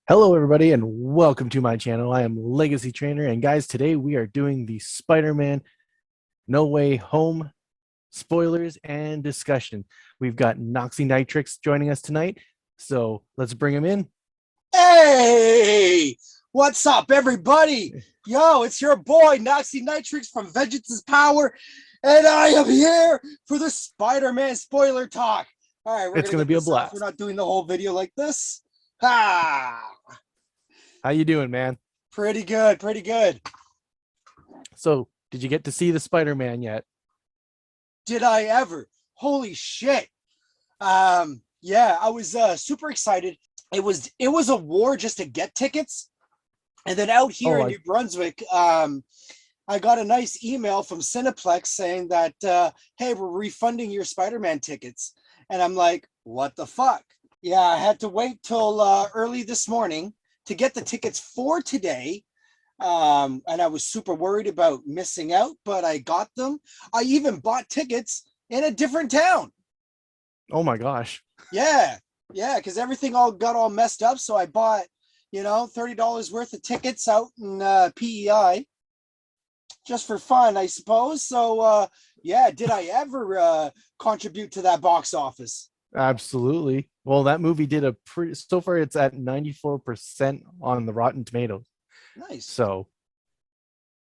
Hello, everybody, and welcome to my channel. I am Legacy Trainer, and guys, today we are doing the Spider-Man No Way Home spoilers and discussion. We've got Noxie Nitrix joining us tonight, so let's bring him in. Hey, what's up, everybody? Yo, it's your boy Noxie Nitrix from Vengeance's Power, and I am here for the Spider-Man spoiler talk. All right, It's going to be a blast. We're not doing the whole video like this. Ha! How you doing, man? Pretty good, pretty good. So, did you get to see the Spider-Man yet? Did I ever? Holy shit. Yeah, I was super excited. It was a war just to get tickets. And then out here in New Brunswick, I got a nice email from Cineplex saying that, hey, we're refunding your Spider-Man tickets. And I'm like, what the fuck? Yeah, I had to wait till early this morning to get the tickets for today. And I was super worried about missing out, but I got them. I even bought tickets in a different town. Oh my gosh. Yeah, because everything got all messed up. So I bought, $30 worth of tickets out in PEI just for fun, I suppose. So yeah, did I ever contribute to that box office? Absolutely. Well, that movie did so far it's at 94% on the Rotten Tomatoes. Nice. So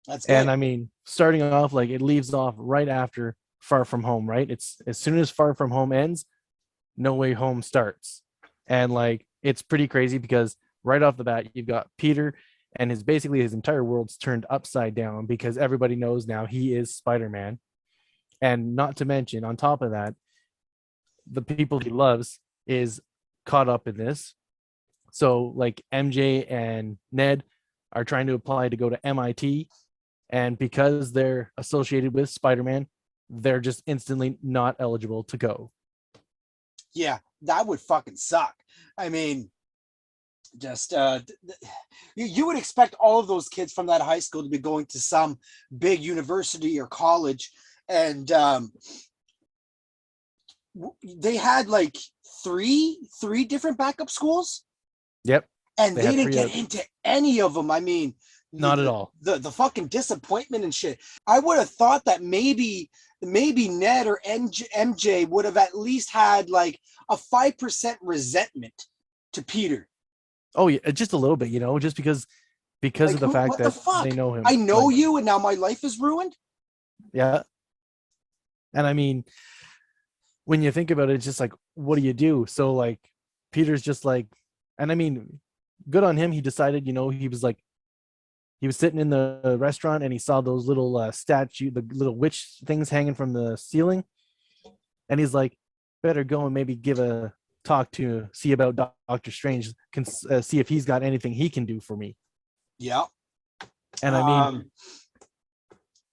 that's good. And I mean, starting off, like, it leaves off right after Far From Home, right? It's as soon as Far From Home ends, No Way Home starts. And like, it's pretty crazy because right off the bat, you've got Peter and his entire world's turned upside down because everybody knows now he is Spider-Man. And not to mention, on top of that, the people he loves is caught up in this. So like MJ and Ned are trying to apply to go to MIT, and because they're associated with Spider-Man, they're just instantly not eligible to go. Yeah, that would fucking suck. I mean, just you would expect all of those kids from that high school to be going to some big university or college, and they had like three different backup schools. Yep. And they didn't get into any of them. I mean, not at all. The fucking disappointment and shit. I would have thought that maybe Ned or MJ would have at least had like a 5% resentment to Peter. Oh yeah, just a little bit, just because like, of the fact that they know him. I know you, and now my life is ruined. Yeah. And I mean, when you think about it, it's just like, what do you do? So like, Peter's just like, and I mean, good on him. He decided, he was sitting in the restaurant and he saw those little the little witch things hanging from the ceiling. And he's like, better go and maybe give a talk to see about Dr. Strange, can see if he's got anything he can do for me. Yeah. And I mean,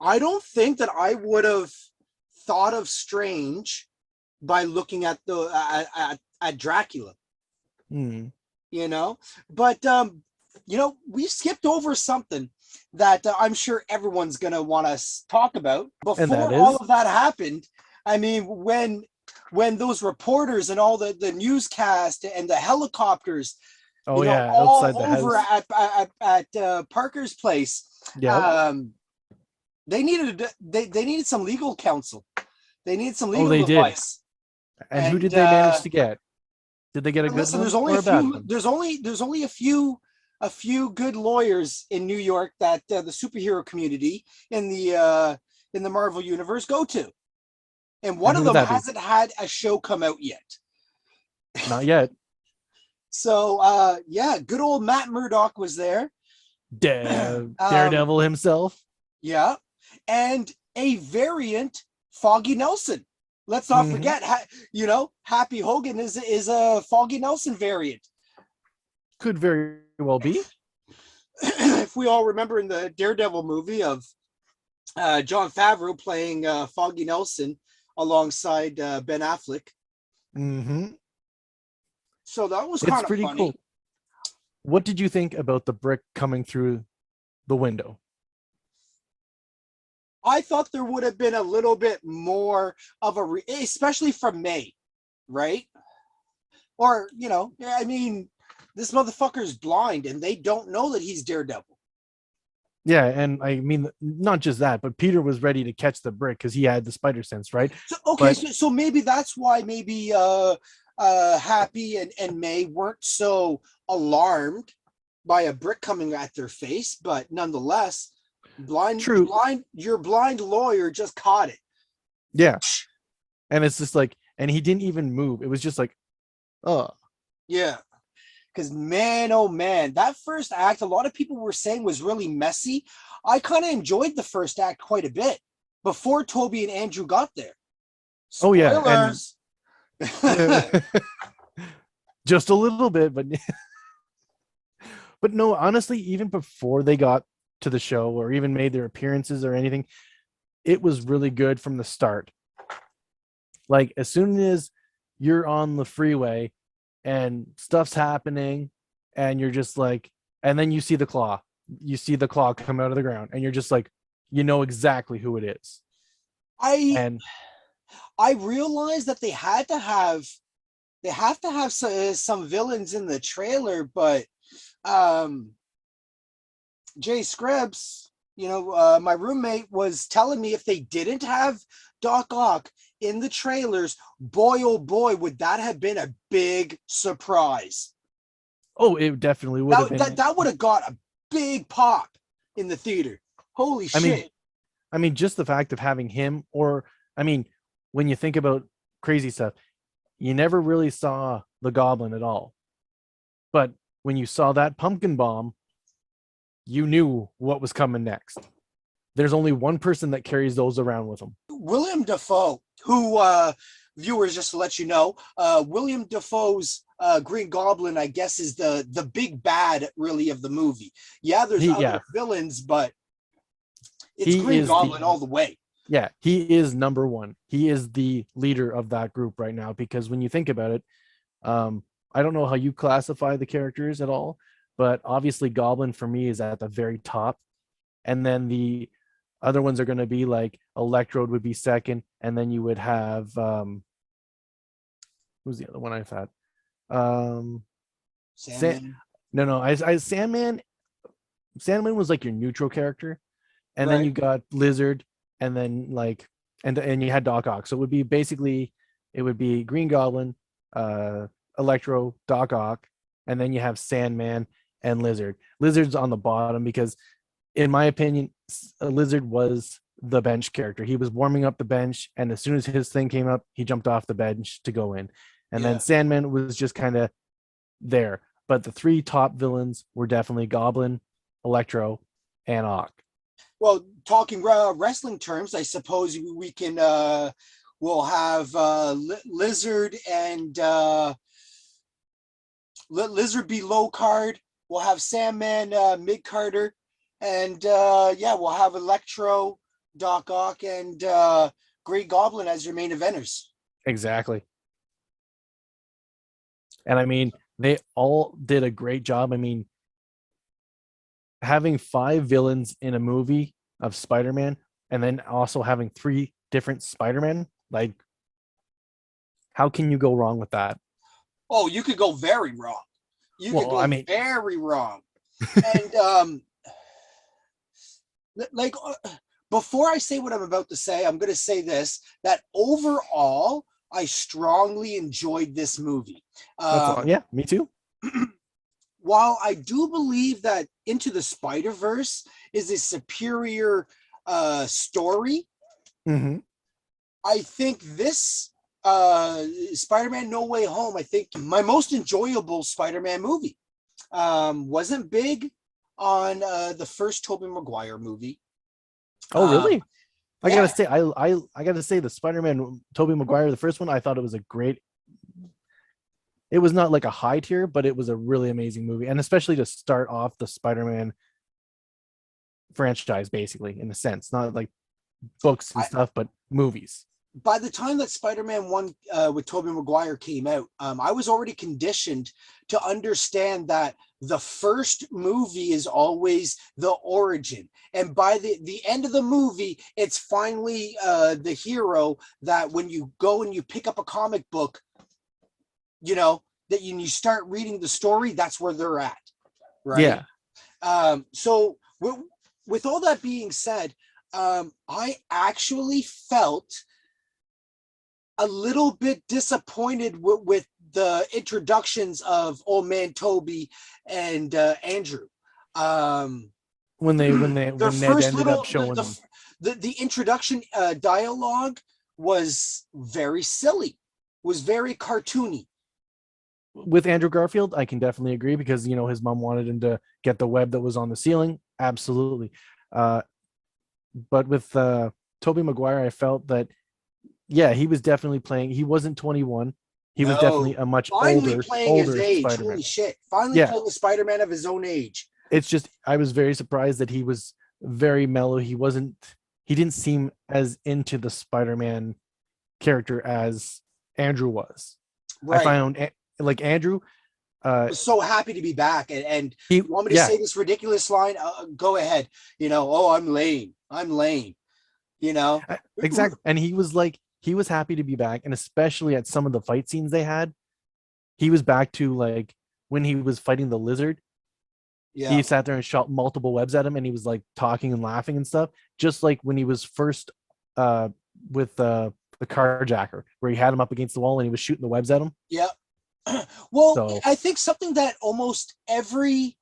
I don't think that I would have thought of Strange by looking at at Dracula. But we skipped over something that I'm sure everyone's gonna want to talk about. Before all of that happened, I mean, when those reporters and all the newscast and the helicopters, all over at Parker's place, they needed some legal counsel. They needed some legal advice. And who did they manage to get? Did they get a good one? There's only a few good lawyers in New York that the superhero community in the Marvel universe go to, and one of them hasn't had a show come out yet. Not yet. So yeah, good old Matt Murdock was there. Daredevil himself. Yeah, and a variant Foggy Nelson. Let's not forget, Happy Hogan is a Foggy Nelson variant. Could very well be. If we all remember in the Daredevil movie of Jon Favreau playing Foggy Nelson alongside Ben Affleck. So that was kind of pretty funny. Cool. What did you think about the brick coming through the window? I thought there would have been a little bit more of especially from May, right? Or, I mean, this motherfucker's blind and they don't know that he's Daredevil. Yeah, and I mean, not just that, but Peter was ready to catch the brick because he had the spider sense, right? So, okay, so maybe that's why maybe Happy and May weren't so alarmed by a brick coming at their face, but nonetheless, your blind lawyer just caught it. Yeah, and it's just like, and he didn't even move. It was just like, oh, yeah. Because man, oh man, that first act, a lot of people were saying was really messy. I kind of enjoyed the first act quite a bit before Toby and Andrew got there. Spoilers. Oh yeah, just a little bit, but no, honestly, even before they got to the show or even made their appearances or anything, it was really good from the start. Like as soon as you're on the freeway and stuff's happening and you're just like, and then you see the claw come out of the ground and you're just like, you know exactly who it is. I realized that they have to have some villains in the trailer, but Jay Screbs, my roommate was telling me if they didn't have Doc Ock in the trailers, boy, oh boy, would that have been a big surprise. Oh, it definitely would have been. That would have got a big pop in the theater. Holy shit. I mean, just the fact of having him, or, I mean, when you think about crazy stuff, you never really saw the Goblin at all. But when you saw that pumpkin bomb, you knew what was coming next. There's only one person that carries those around with him. William Dafoe, who, viewers, just to let you know, William Dafoe's Green Goblin, I guess, is the big bad, really, of the movie. Yeah, there's other villains, but it's Green Goblin all the way. Yeah, he is number one. He is the leader of that group right now, because when you think about it, I don't know how you classify the characters at all, but obviously Goblin for me is at the very top. And then the other ones are going to be like Electrode would be second. And then you would have, who's the other one I've had? Sandman. Sandman was like your neutral character. And Right. then you got Lizard, and then like, and you had Doc Ock. So it would be basically, it would be Green Goblin, Electro, Doc Ock, and then you have Sandman and Lizard. Lizard's on the bottom because, in my opinion, Lizard was the bench character. He was warming up the bench, and as soon as his thing came up, he jumped off the bench to go in. And then Sandman was just kind of there. But the three top villains were definitely Goblin, Electro, and Ock. Well, talking wrestling terms, I suppose we can we'll have Lizard and Lizard be low card. We'll have Sandman mid carder, and we'll have Electro, Doc Ock, and Green Goblin as your main eventers. Exactly. And I mean, they all did a great job. I mean, having 5 villains in a movie of Spider-Man, and then also having 3 different Spider-Man, like, how can you go wrong with that? Oh, you could go very wrong. Very wrong. And before I say what I'm about to say, I'm going to say this, that overall, I strongly enjoyed this movie. Yeah, me too. While I do believe that Into the Spider-Verse is a superior story, I think this Spider-Man No Way Home, I think my most enjoyable Spider-Man movie. Wasn't big on the first Tobey Maguire movie. Oh, really? I gotta say, I gotta say, the Spider-Man Tobey Maguire, the first one, I thought it was a great. It was not like a high tier, but it was a really amazing movie, and especially to start off the Spider-Man franchise, basically, in a sense, not like books and stuff, but movies. By the time that Spider-Man 1 with Tobey Maguire came out, I was already conditioned to understand that the first movie is always the origin. And by the end of the movie, it's finally the hero that when you go and you pick up a comic book, that you start reading the story, that's where they're at, right? Yeah. So with all that being said, I actually felt a little bit disappointed with the introductions of old man Toby and Andrew. When Their Ned first ended up little showing them. the introduction dialogue was very silly, was very cartoony. With Andrew Garfield, I can definitely agree because his mom wanted him to get the web that was on the ceiling. Absolutely. But with Tobey Maguire, I felt that he was definitely playing. He wasn't 21. He was definitely No, a much finally playing his older age. Spider-Man. Holy shit! Finally Yeah, playing a Spider-Man of his own age. it's just I was very surprised that he was very mellow. He didn't seem as into the Spider-Man character as Andrew was. I Right. found like Andrew, Was so happy to be back. And he you want me to yeah, say this ridiculous line? Go ahead. Oh, I'm lame. I'm lame. exactly. And he was happy to be back, and especially at some of the fight scenes they had, he was back to like when he was fighting the lizard. Yeah. He sat there and shot multiple webs at him, and he was like talking and laughing and stuff, just like when he was first with the carjacker, where he had him up against the wall and he was shooting the webs at him. Yeah. Well, So I think something that almost um,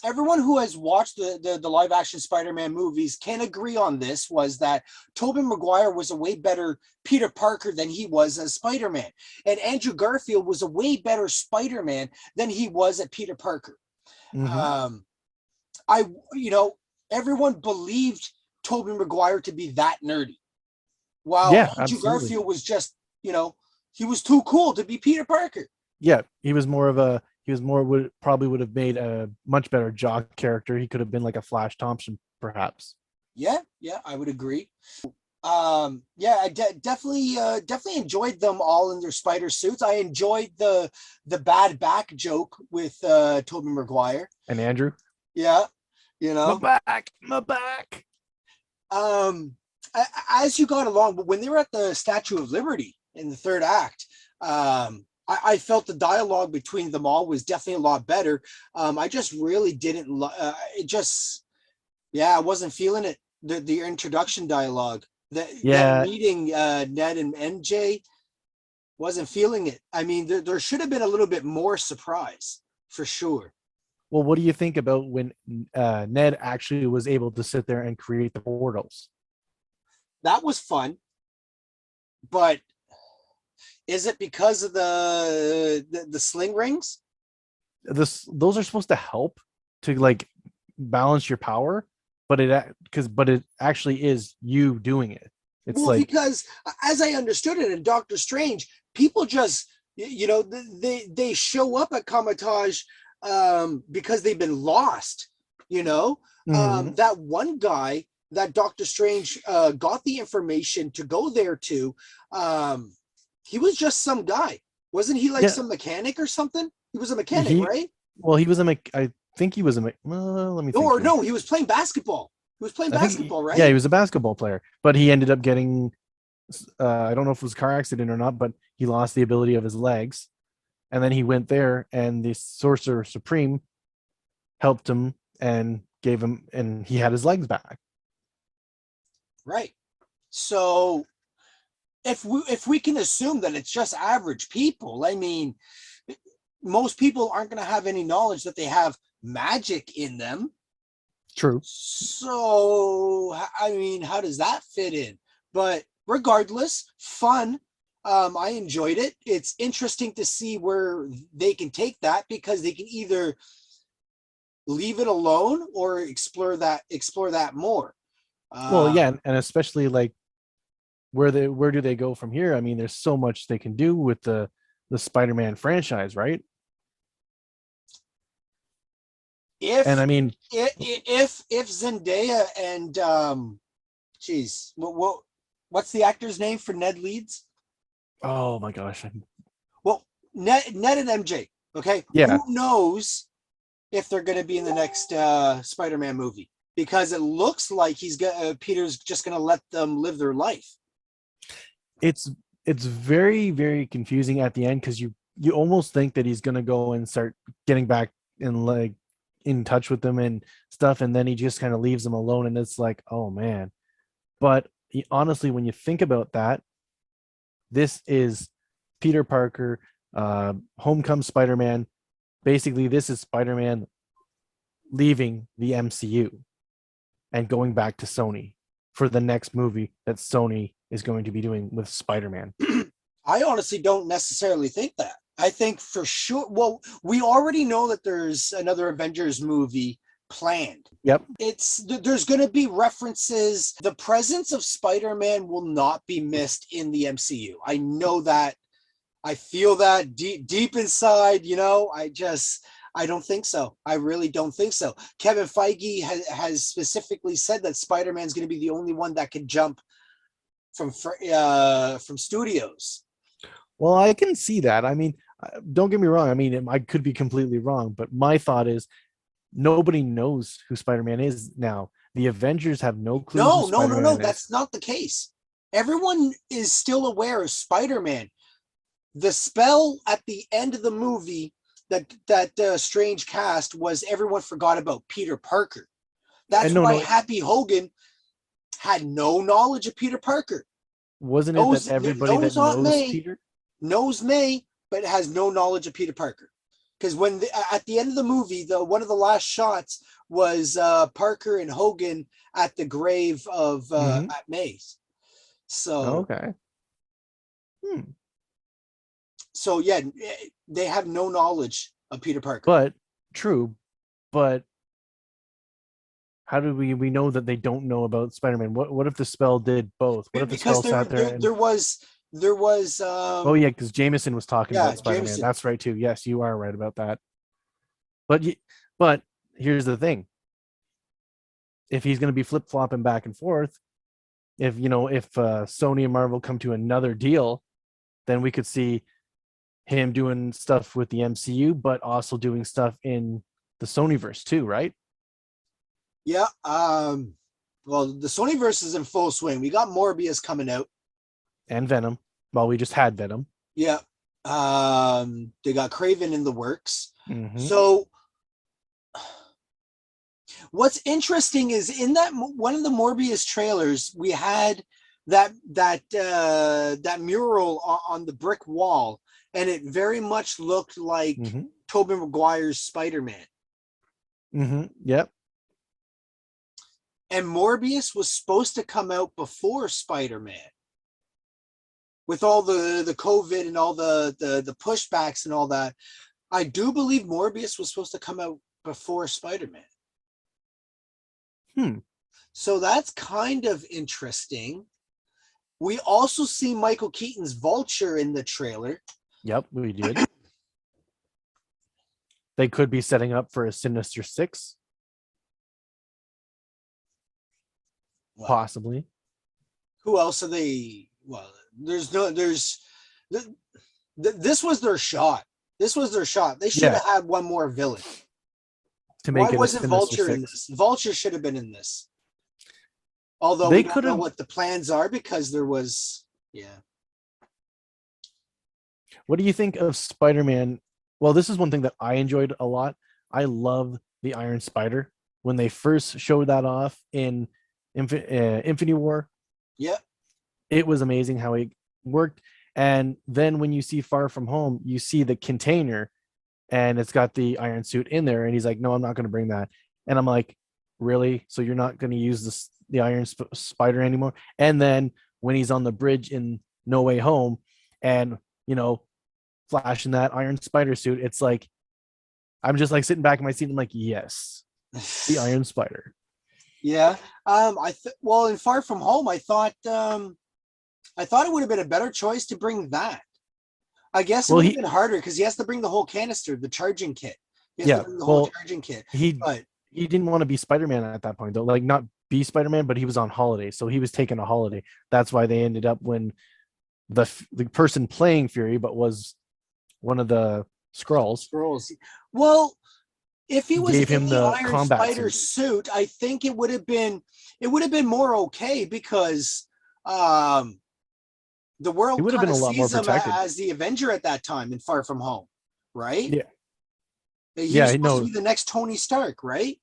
everyone who has watched the live action Spider-Man movies can agree on this, was that Tobey Maguire was a way better Peter Parker than he was as Spider-Man. And Andrew Garfield was a way better Spider-Man than he was at Peter Parker. mhm. I everyone believed Tobey Maguire to be that nerdy, while Yeah, Andrew absolutely. Garfield was just, he was too cool to be Peter Parker. Yeah, he was more would have made a much better jock character. He could have been like a Flash Thompson, perhaps. Yeah, I would agree. Yeah, I definitely enjoyed them all in their spider suits. I enjoyed the bad back joke with Tobey Maguire. And Andrew, Yeah, my back. um as you got along, but when they were at the Statue of Liberty in the third act, I felt the dialogue between them all was definitely a lot better. I just really didn't it just, I wasn't feeling it. The introduction dialogue, that Yeah. meeting Ned and MJ, wasn't feeling it. I mean, there should have been a little bit more surprise for sure. Well, what do you think about when Ned actually was able to sit there and create the portals? That was fun, but is it because of the sling rings? Those are supposed to help to like balance your power, but it actually is you doing it. It's Well, like, because as I understood it in Doctor Strange, people just, they show up at Comatage because they've been lost. mhm. That one guy that Doctor Strange got the information to go there to, he was just some guy. Wasn't he like Yeah, some mechanic or something? He was a mechanic, he right? well, he was I think he was let me think Or here. no, he was playing basketball. He was playing I think basketball, yeah, he right? was a basketball player, but he ended up getting I don't know if it was a car accident or not, but he lost the ability of his legs, and then he went there, and the Sorcerer Supreme helped him and gave him, and he had his legs back. Right. So if we can assume that it's just average people, I mean, most people aren't going to have any knowledge that they have magic in them. True. So I mean, how does that fit in? But regardless, fun. I enjoyed it. It's interesting to see where they can take that, because they can either leave it alone or explore that more. Well, Uh, yeah, and especially like where do they go from here? I mean, there's so much they can do with the Spider-Man franchise, right? And if I mean, if Zendaya and geez, what's the actor's name for Ned Leeds? oh my gosh, Well, Ned and MJ. Okay, yeah, who knows if they're going to be in the next Spider-Man movie? Because it looks like Peter's just going to let them live their life. it's it's very, very confusing at the end because you almost think that he's gonna go and start getting back and like in touch with them and stuff, and then he just kind of leaves them alone, and it's like, oh man. But honestly, when you think about that, this is Peter Parker, Home Comes Spider-Man. Basically, this is Spider-Man leaving the MCU and going back to Sony for the next movie that Sony is going to be doing with Spider-Man. I honestly don't necessarily think that. I think for sure. Well, we already know that there's another Avengers movie planned. Yep. There's going to be references. The presence of Spider-Man will not be missed in the MCU. I know that. I feel that deep inside, I don't think so. I really don't think so. Kevin Feige has specifically said that Spider-Man's going to be the only one that can jump from studios. Well, I can see that. I mean, don't get me wrong. I mean, I could be completely wrong, but my thought is nobody knows who Spider-Man is now. The Avengers have no clue. No. That's not the case. Everyone is still aware of Spider-Man. The spell at the end of the movie that Strange cast was everyone forgot about Peter Parker. That's why Happy Hogan had no knowledge of Peter Parker. Wasn't it that everybody that knows Peter? Knows May, but has no knowledge of Peter Parker. Because at the end of the movie, one of the last shots was Parker and Hogan at the grave of at May's. So okay. So yeah, they have no knowledge of Peter Parker. But true, but how do we know that they don't know about Spider-Man? What if the spell did both? What if the spell sat there? There was. Oh yeah, because Jameson was talking about Spider-Man. Jameson. That's right too. Yes, you are right about that. But here's the thing: if he's going to be flip-flopping back and forth, if Sony and Marvel come to another deal, then we could see him doing stuff with the MCU, but also doing stuff in the Sonyverse too, right? Yeah. Well, the Sonyverse is in full swing. We got Morbius coming out. And Venom. Well, we just had Venom. Yeah. They got Craven in the works. Mm-hmm. So what's interesting is in that one of the Morbius trailers, we had that mural on the brick wall, and it very much looked like Tobey Maguire's Spider-Man. Yep. And Morbius was supposed to come out before Spider-Man. With all the COVID and all the pushbacks and all that, I do believe Morbius was supposed to come out before Spider-Man. So that's kind of interesting. We also see Michael Keaton's Vulture in the trailer. Yep, we did. They could be setting up for a Sinister Six. Well, possibly. Who else are they? Well, this was their shot. They should have had one more villain. Why wasn't Vulture in this? Vulture should have been in this. Although we don't know what the plans are because there was, What do you think of Spider-Man? Well, this is one thing that I enjoyed a lot. I love the Iron Spider. When they first showed that off in Infinity War, it was amazing how it worked. And then when you see Far From Home, you see the container and it's got the iron suit in there. And he's like, no, I'm not going to bring that. And I'm like, really? So you're not going to use the Iron Spider anymore? And then when he's on the bridge in No Way Home and, flashing that Iron Spider suit, it's like, I'm just like sitting back in my seat. I'm like, yes, the Iron Spider. Yeah. Well, in Far From Home, I thought it would have been a better choice to bring that. I guess it would have been harder because he has to bring the whole canister, the charging kit. Charging kit. He didn't want to be Spider-Man at that point, though. Like, not be Spider-Man, but he was on holiday, so he was taking a holiday. That's why they ended up when the person playing Fury, but was one of the Skrulls. Well, if he was in the Iron Spider suit, I think it would have been more okay because The He world would have kind been of a lot more sees him protected. as the Avenger at that time in Far From Home, right? Yeah. He was Yeah, supposed to no. be the next Tony Stark, right?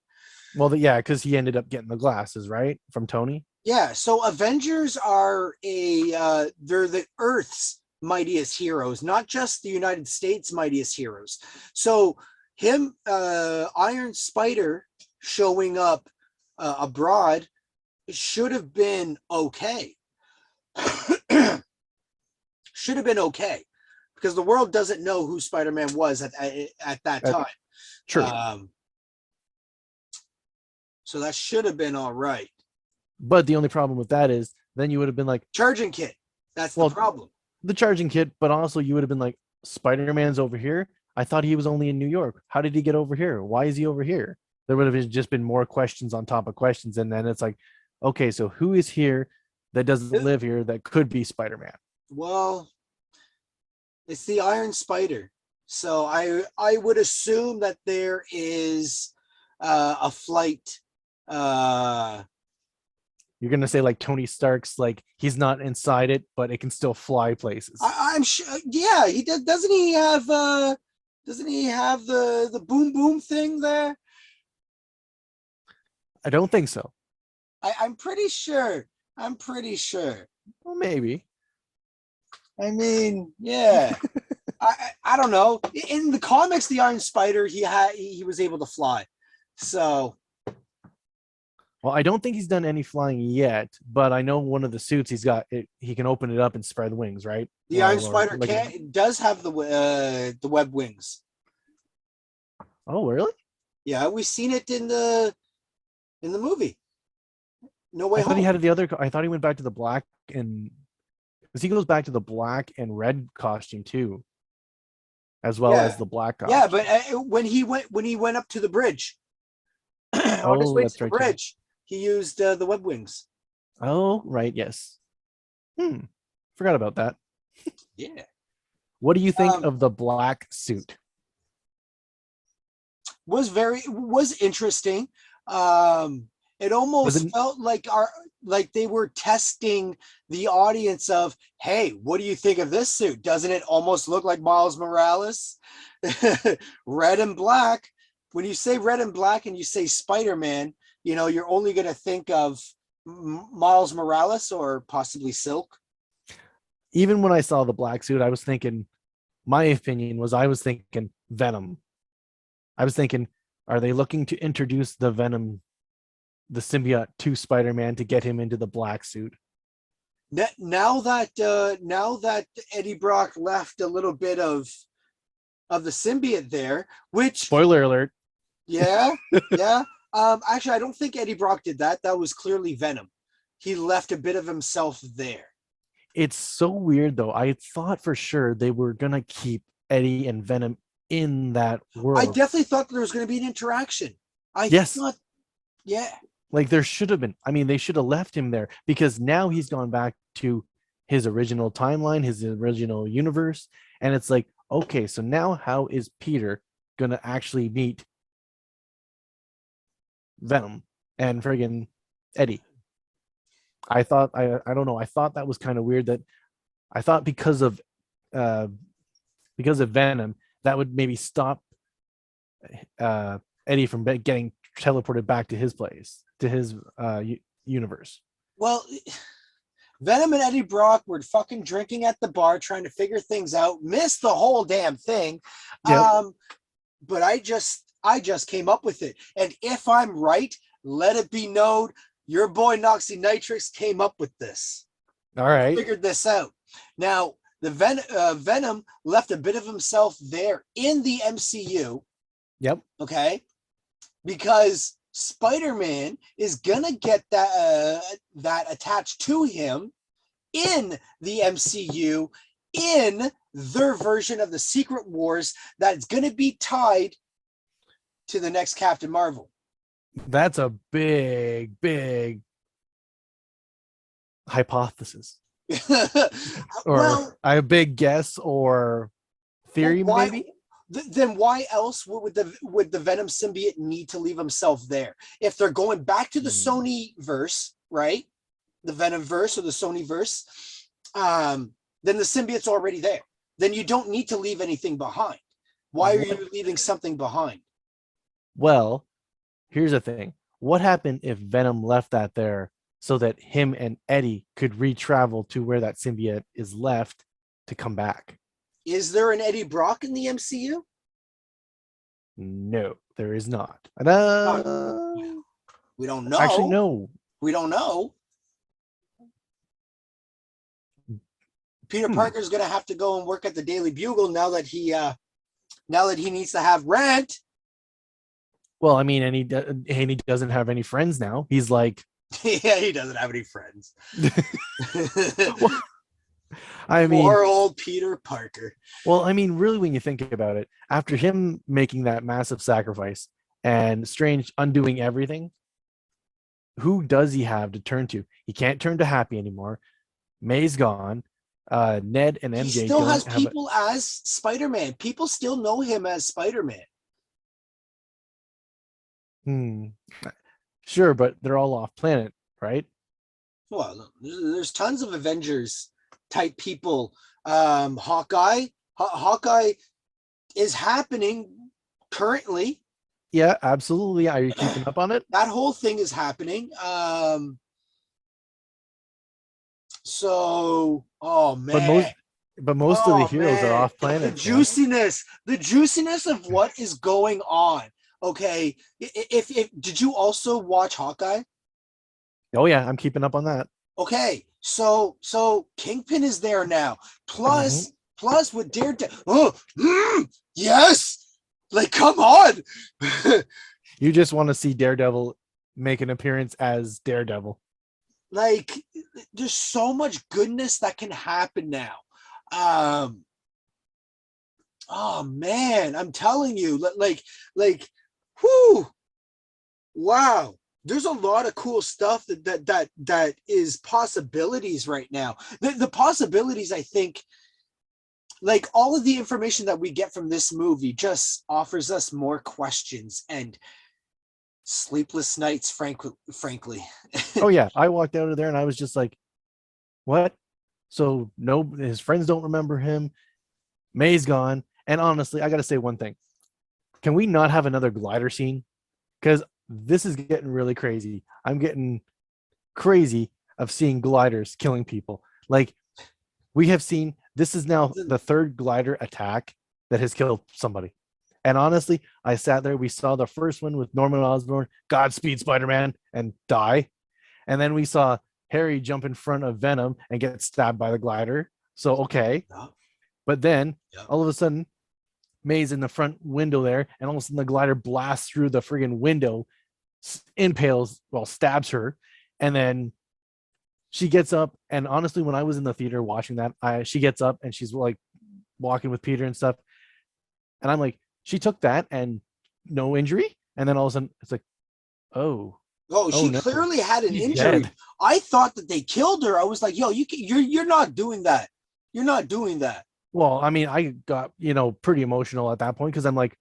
Well, yeah, because he ended up getting the glasses, right? From Tony. Yeah. So Avengers are they're the Earth's mightiest heroes, not just the United States' mightiest heroes. So him, Iron Spider, showing up abroad should have been okay. Should have been okay because the world doesn't know who Spider-Man was at that time. True. So that should have been all right. But the only problem with that is then you would have been like, Charging kit. That's well, the problem. The charging kit, but also you would have been like, Spider-Man's over here. I thought he was only in New York. How did he get over here? Why is he over here? There would have just been more questions on top of questions. And then it's like, okay, so who is here that doesn't live here that could be Spider-Man? Well, it's the Iron Spider. So I would assume that there is a flight. You're gonna say like Tony Stark's, like he's not inside it, but it can still fly places. I'm sure. Yeah, he does. Doesn't he have? Doesn't he have the boom boom thing there? I don't think so. I'm pretty sure. I'm pretty sure. Well, maybe. I mean, yeah. I don't know. In the comics, the Iron Spider, he was able to fly. So, well, I don't think he's done any flying yet, but I know one of the suits he's got, he can open it up and spread wings, right? The Iron Spider does have the web wings. Oh, really? Yeah, we've seen it in the movie. No Way I Home. thought he had the other. I thought he went back to the black, and because he goes back to the black and red costume too, as well as the black costume. Yeah, but when he went up to the bridge, on his way to the bridge, he used the web wings. Oh, right, yes. Forgot about that. Yeah. What do you think of the black suit? Was interesting. It almost felt like they were testing the audience of, hey, what do you think of this suit? Doesn't it almost look like Miles Morales? Red and black. When you say red and black and you say Spider-Man, you know, you're only going to think of Miles Morales or possibly Silk. Even when I saw the black suit, I was thinking Venom. I was thinking, are they looking to introduce the Venom, the symbiote, to Spider-Man to get him into the black suit? Now that Eddie Brock left a little bit of the symbiote there, which, spoiler alert. Yeah. Actually, I don't think Eddie Brock did that. That was clearly Venom. He left a bit of himself there. It's so weird though. I thought for sure they were gonna keep Eddie and Venom in that world. I definitely thought there was going to be an interaction. Thought, yeah. Like there should have been. I mean, they should have left him there because now he's gone back to his original timeline, his original universe. And it's like, okay, so now how is Peter going to actually meet Venom and friggin' Eddie? I thought, I don't know. I thought that was kind of weird that I thought because of Venom, that would maybe stop Eddie from getting teleported back to his place, to his universe. Well, Venom and Eddie Brock were fucking drinking at the bar, trying to figure things out, missed the whole damn thing. Yep. But I just came up with it. And if I'm right, let it be known, your boy Noxie Nitrix came up with this. All right. Figured this out. Now, the Venom left a bit of himself there in the MCU. Yep. Okay. Because Spider-Man is gonna get that attached to him in the MCU, in their version of the Secret Wars, that's gonna be tied to the next Captain Marvel. That's a big hypothesis. Or a big guess or theory, maybe. Then why else would the Venom symbiote need to leave himself there? If they're going back to the Sony verse, right? The Venom verse or the Sony verse, then the symbiote's already there. Then you don't need to leave anything behind. Why are you leaving something behind? Well, here's the thing. What happened if Venom left that there so that him and Eddie could re-travel to where that symbiote is left to come back? Is there an Eddie Brock in the MCU? No, there is not. We don't know. Actually, no. We don't know. Peter Parker's gonna have to go and work at the Daily Bugle now that he needs to have rent. Well, I mean, and he doesn't have any friends now. He's like, yeah, he doesn't have any friends. I mean, poor old Peter Parker. Well, I mean, really, when you think about it, after him making that massive sacrifice and Strange undoing everything, who does he have to turn to? He can't turn to Happy anymore. May's gone. Ned and MJ he still has people as Spider-Man. People still know him as Spider-Man. Sure, but they're all off planet, right? Well, there's tons of Avengers type people. Hawkeye is happening currently. Yeah, absolutely. Are you keeping up on it? That whole thing is happening. So, oh man. But most of the heroes are off planet. The juiciness of what is going on. Okay, if did you also watch Hawkeye? Oh yeah, I'm keeping up on that. Okay, so Kingpin is there now. Plus with Daredevil. Yes, like come on. You just want to see Daredevil make an appearance as Daredevil. Like, there's so much goodness that can happen now. Oh man, I'm telling you, like, whoo, wow. There's a lot of cool stuff that is possibilities right now. The possibilities, I think, like all of the information that we get from this movie just offers us more questions and sleepless nights, frankly. Oh yeah, I walked out of there and I was just like, what? So no, his friends don't remember him. May's gone. And honestly, I got to say one thing. Can we not have another glider scene? Because this is getting really crazy. I'm getting crazy of seeing gliders killing people. Like, we have seen, this is now the third glider attack that has killed somebody. And honestly, I sat there. We saw the first one with Norman Osborn, Godspeed Spider-Man, and die. And then we saw Harry jump in front of Venom and get stabbed by the glider. So, okay. But then, all of a sudden, May's in the front window there, and all of a sudden the glider blasts through the friggin' window, stabs her, and then she gets up. And honestly, when I was in the theater watching that, she gets up and she's like walking with Peter and stuff. And I'm like, she took that and no injury. And then all of a sudden it's like, she clearly had an injury. Dead. I thought that they killed her. I was like, yo, you're not doing that. You're not doing that. Well, I mean, I got, pretty emotional at that point because I'm like,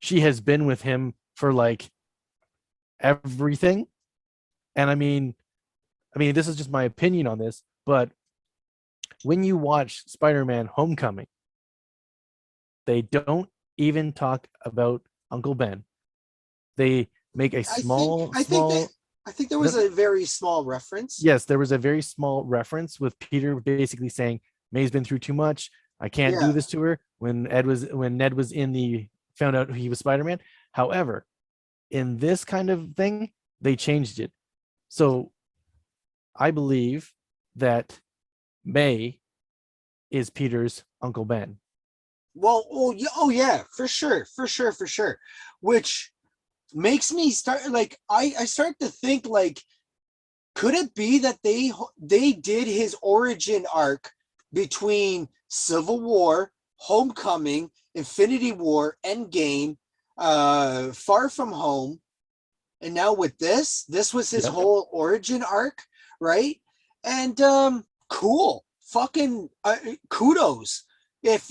she has been with him for like everything. And I mean, this is just my opinion on this, but when you watch Spider-Man Homecoming, they don't even talk about Uncle Ben. They make a I think there was a very small reference. Yes, there was a very small reference with Peter basically saying, May's been through too much. I can't do this to her. When Ned was found out he was Spider-Man. However, in this kind of thing, they changed it. So I believe that May is Peter's Uncle Ben. Well, oh yeah, for sure. Which makes me start like I start to think like, could it be that they did his origin arc between Civil War, Homecoming, Infinity War, Endgame, Far From Home, and now with this was his whole origin arc, right? And cool, fucking kudos. If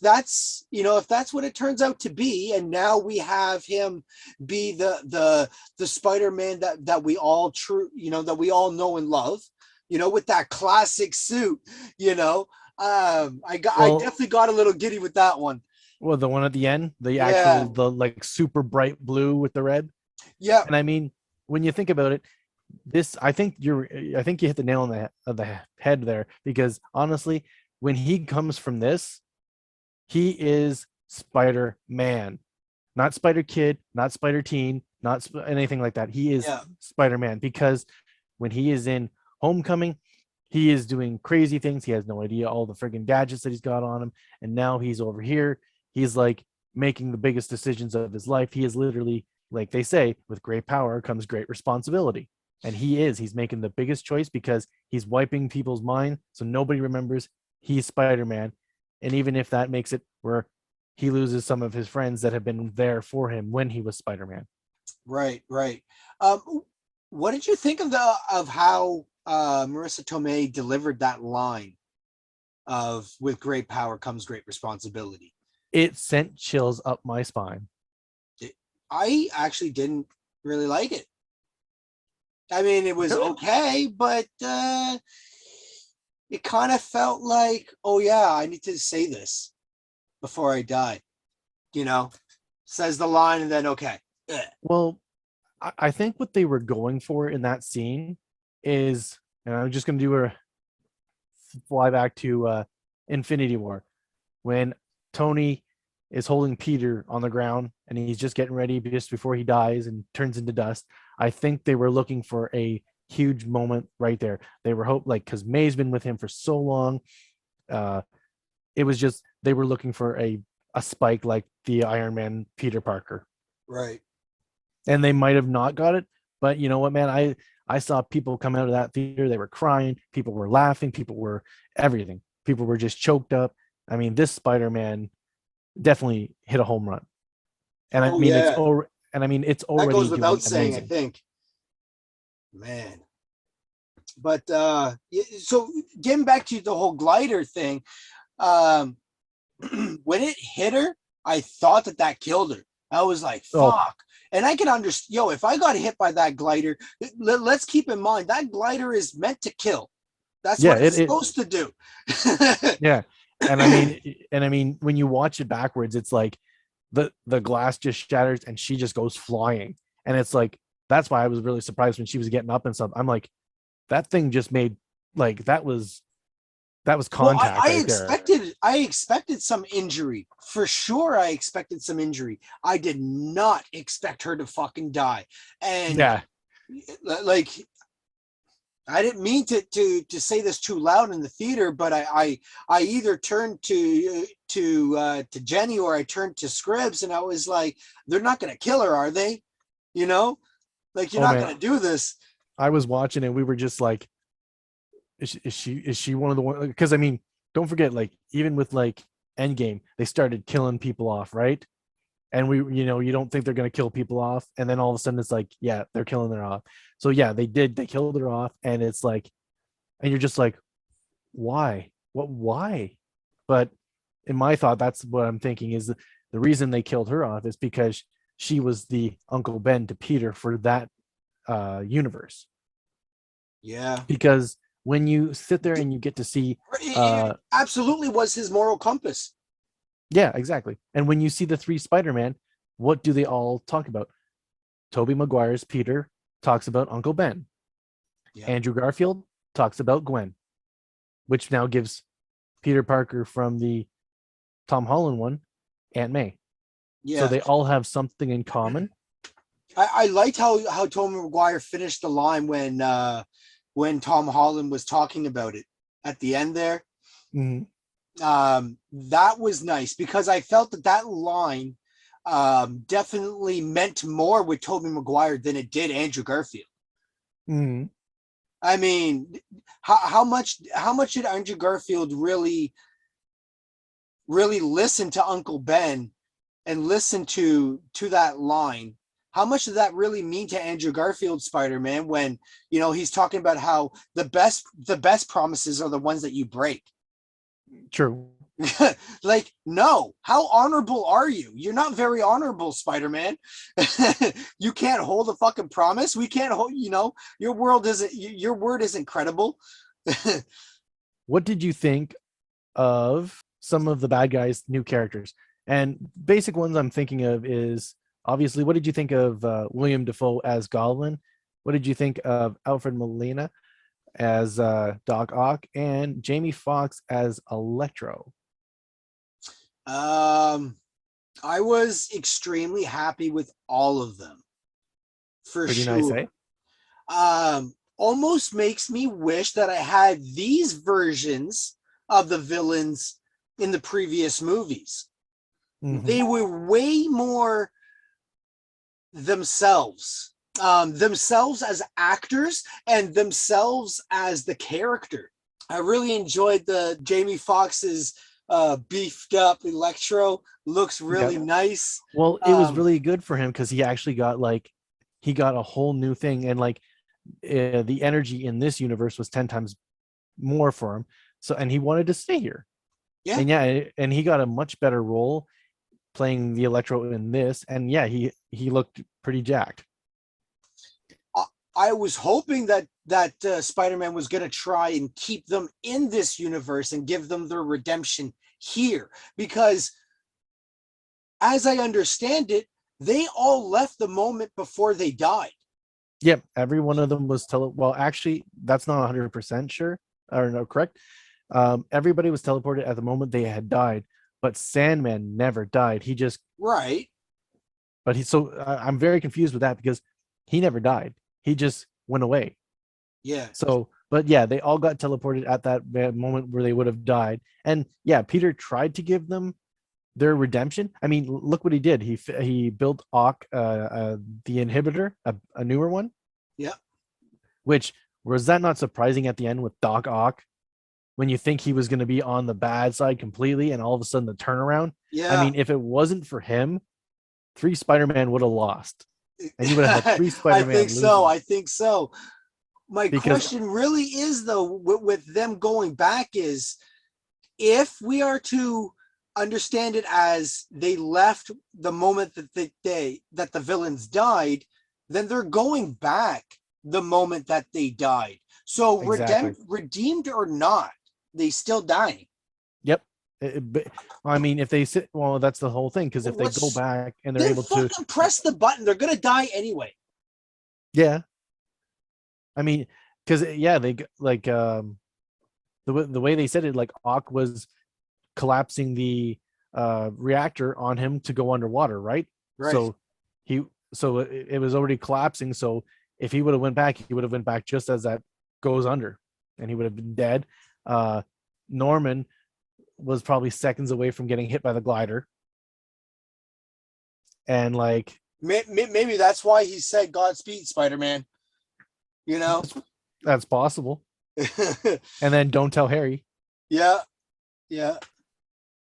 that's if that's what it turns out to be, and now we have him be the Spider-Man that we all that we all know and love, with that classic suit, I Well, definitely got a little giddy with that one. well, the one at the end, Yeah. the like super bright blue with the red. Yeah. And I mean, when you think about it, this I think you hit the nail on the head there, because honestly, when he comes from this, he is Spider-Man, not Spider-Kid, not Spider-Teen, not anything like that. He is Yeah. Spider-Man, because when he is in Homecoming, he is doing crazy things. He has no idea all the friggin' gadgets that he's got on him, and now he's over here. He's like making the biggest decisions of his life. He is literally, like they say, with great power comes great responsibility. And he's making the biggest choice because he's wiping people's mind so nobody remembers he's Spider-Man. And even if that makes it where he loses some of his friends that have been there for him when he was Spider-Man. Right, right. Um, what did you think of how Marissa Tomei delivered that line of "with great power comes great responsibility"? It sent chills up my spine. I actually didn't really like it. I mean, it was okay, but it kind of felt like, oh yeah, I need to say this before I die. Says the line and then okay. Well, I think what they were going for in that scene is, and I'm just going to do a fly back to Infinity War, when Tony is holding Peter on the ground and he's just getting ready just before he dies and turns into dust. I think they were looking for a huge moment right there. They were because May's been with him for so long. It was just they were looking for a spike like the Iron Man Peter Parker. Right. And they might have not got it, but you know what, man? I saw people come out of that theater. They were crying. People were laughing. People were everything. People were just choked up. I mean, this Spider-Man definitely hit a home run. And I mean, yeah, it's that already goes doing without saying, I amazing. think. Man. But so getting back to the whole glider thing, um, when it hit her, I thought that killed her. I was like, Oh, fuck. And I can understand, if I got hit by that glider, let's keep in mind that glider is meant to kill. That's yeah, what it's supposed to do. yeah. And I mean, when you watch it backwards, it's like the glass just shatters and she just goes flying. And it's like, that's why I was really surprised when she was getting up and stuff. I'm like, that thing just made, like, that was Well, contact right there. I expected some injury for sure. I expected some injury. I did not expect her to fucking die. And Yeah. like, I didn't mean to say this too loud in the theater, but I either turned to Jenny or I turned to Scribs, and I was like, they're not going to kill her, are they? Like, you're Oh not man, going to do this. I was watching and we were just like, is she one of the ones? Because I mean, don't forget, like, even with like Endgame, they started killing people off, right? And you don't think they're going to kill people off, and then all of a sudden it's like, yeah, they're killing her off. So yeah, they killed her off, and it's like, and you're just like, why? But in my thought, that's what I'm thinking is the reason they killed her off is because she was the Uncle Ben to Peter for that universe. Yeah. Because when you sit there and you get to see It absolutely was his moral compass. yeah, exactly. And when you see the three Spider-Man, what do they all talk about? Tobey Maguire's Peter talks about Uncle Ben. Yeah. Andrew Garfield talks about Gwen, which now gives Peter Parker from the Tom Holland one Aunt May. Yeah. So they all have something in common. I liked how Tobey Maguire finished the line when Tom Holland was talking about it at the end there. Mm-hmm. That was nice because I felt that line definitely meant more with Tobey Maguire than it did Andrew Garfield. Mm-hmm. I mean, how much did Andrew Garfield really listen to Uncle Ben and listen to that line? How much did that really mean to Andrew Garfield's Spider-Man when he's talking about how the best promises are the ones that you break? True. Like, no, how honorable are you? You're not very honorable, Spider-Man. You can't hold a fucking promise. We can't hold, your your word isn't credible. What did you think of some of the bad guys' new characters? And basic ones I'm thinking of is obviously, what did you think of William Dafoe as Goblin? What did you think of Alfred Molina as Doc Ock and Jamie Foxx as Electro? I was extremely happy with all of them, for Pretty nice, sure. eh? Almost makes me wish that I had these versions of the villains in the previous movies. Mm-hmm. They were way more themselves, themselves as actors and themselves as the character. I really enjoyed the Jamie Foxx's beefed up Electro. Looks really nice. Well, it was really good for him because he actually got he got a whole new thing, and the energy in this universe was 10 times more for him. So, and he wanted to stay here. Yeah. And he got a much better role playing the Electro in this. And yeah, he looked pretty jacked. I was hoping that Spider-Man was going to try and keep them in this universe and give them their redemption here, because as I understand it, they all left the moment before they died. Yep, every one of them was well, actually, that's not 100% sure or no, correct. Everybody was teleported at the moment they had died, but Sandman never died. He just right. But I'm very confused with that because he never died. He just went away. Yeah. So, but yeah, they all got teleported at that moment where they would have died. And yeah, Peter tried to give them their redemption. I mean, look what he did. He built Ock, the inhibitor, a newer one. Yeah. Which was that not surprising at the end with Doc Ock, when you think he was going to be on the bad side completely, and all of a sudden the turnaround. Yeah. I mean, if it wasn't for him, 3 Spider-Man would have lost, and you would have had 3 Spider-Man. I think so. My question really is, though, with them going back, is if we are to understand it as they left the moment that that the villains died, then they're going back the moment that they died. So redeemed or not, they still die. Yep. I mean, if they sit, well, that's the whole thing. Because if they go back and they're able to press the button, they're gonna die anyway. Yeah. I mean, because they the way they said it, like Ock was collapsing the reactor on him to go underwater, right? So it was already collapsing. So if he would have went back, he would have went back just as that goes under, and he would have been dead. Norman was probably seconds away from getting hit by the glider, and maybe that's why he said Godspeed, Spider-Man. That's possible. And then don't tell Harry. Yeah.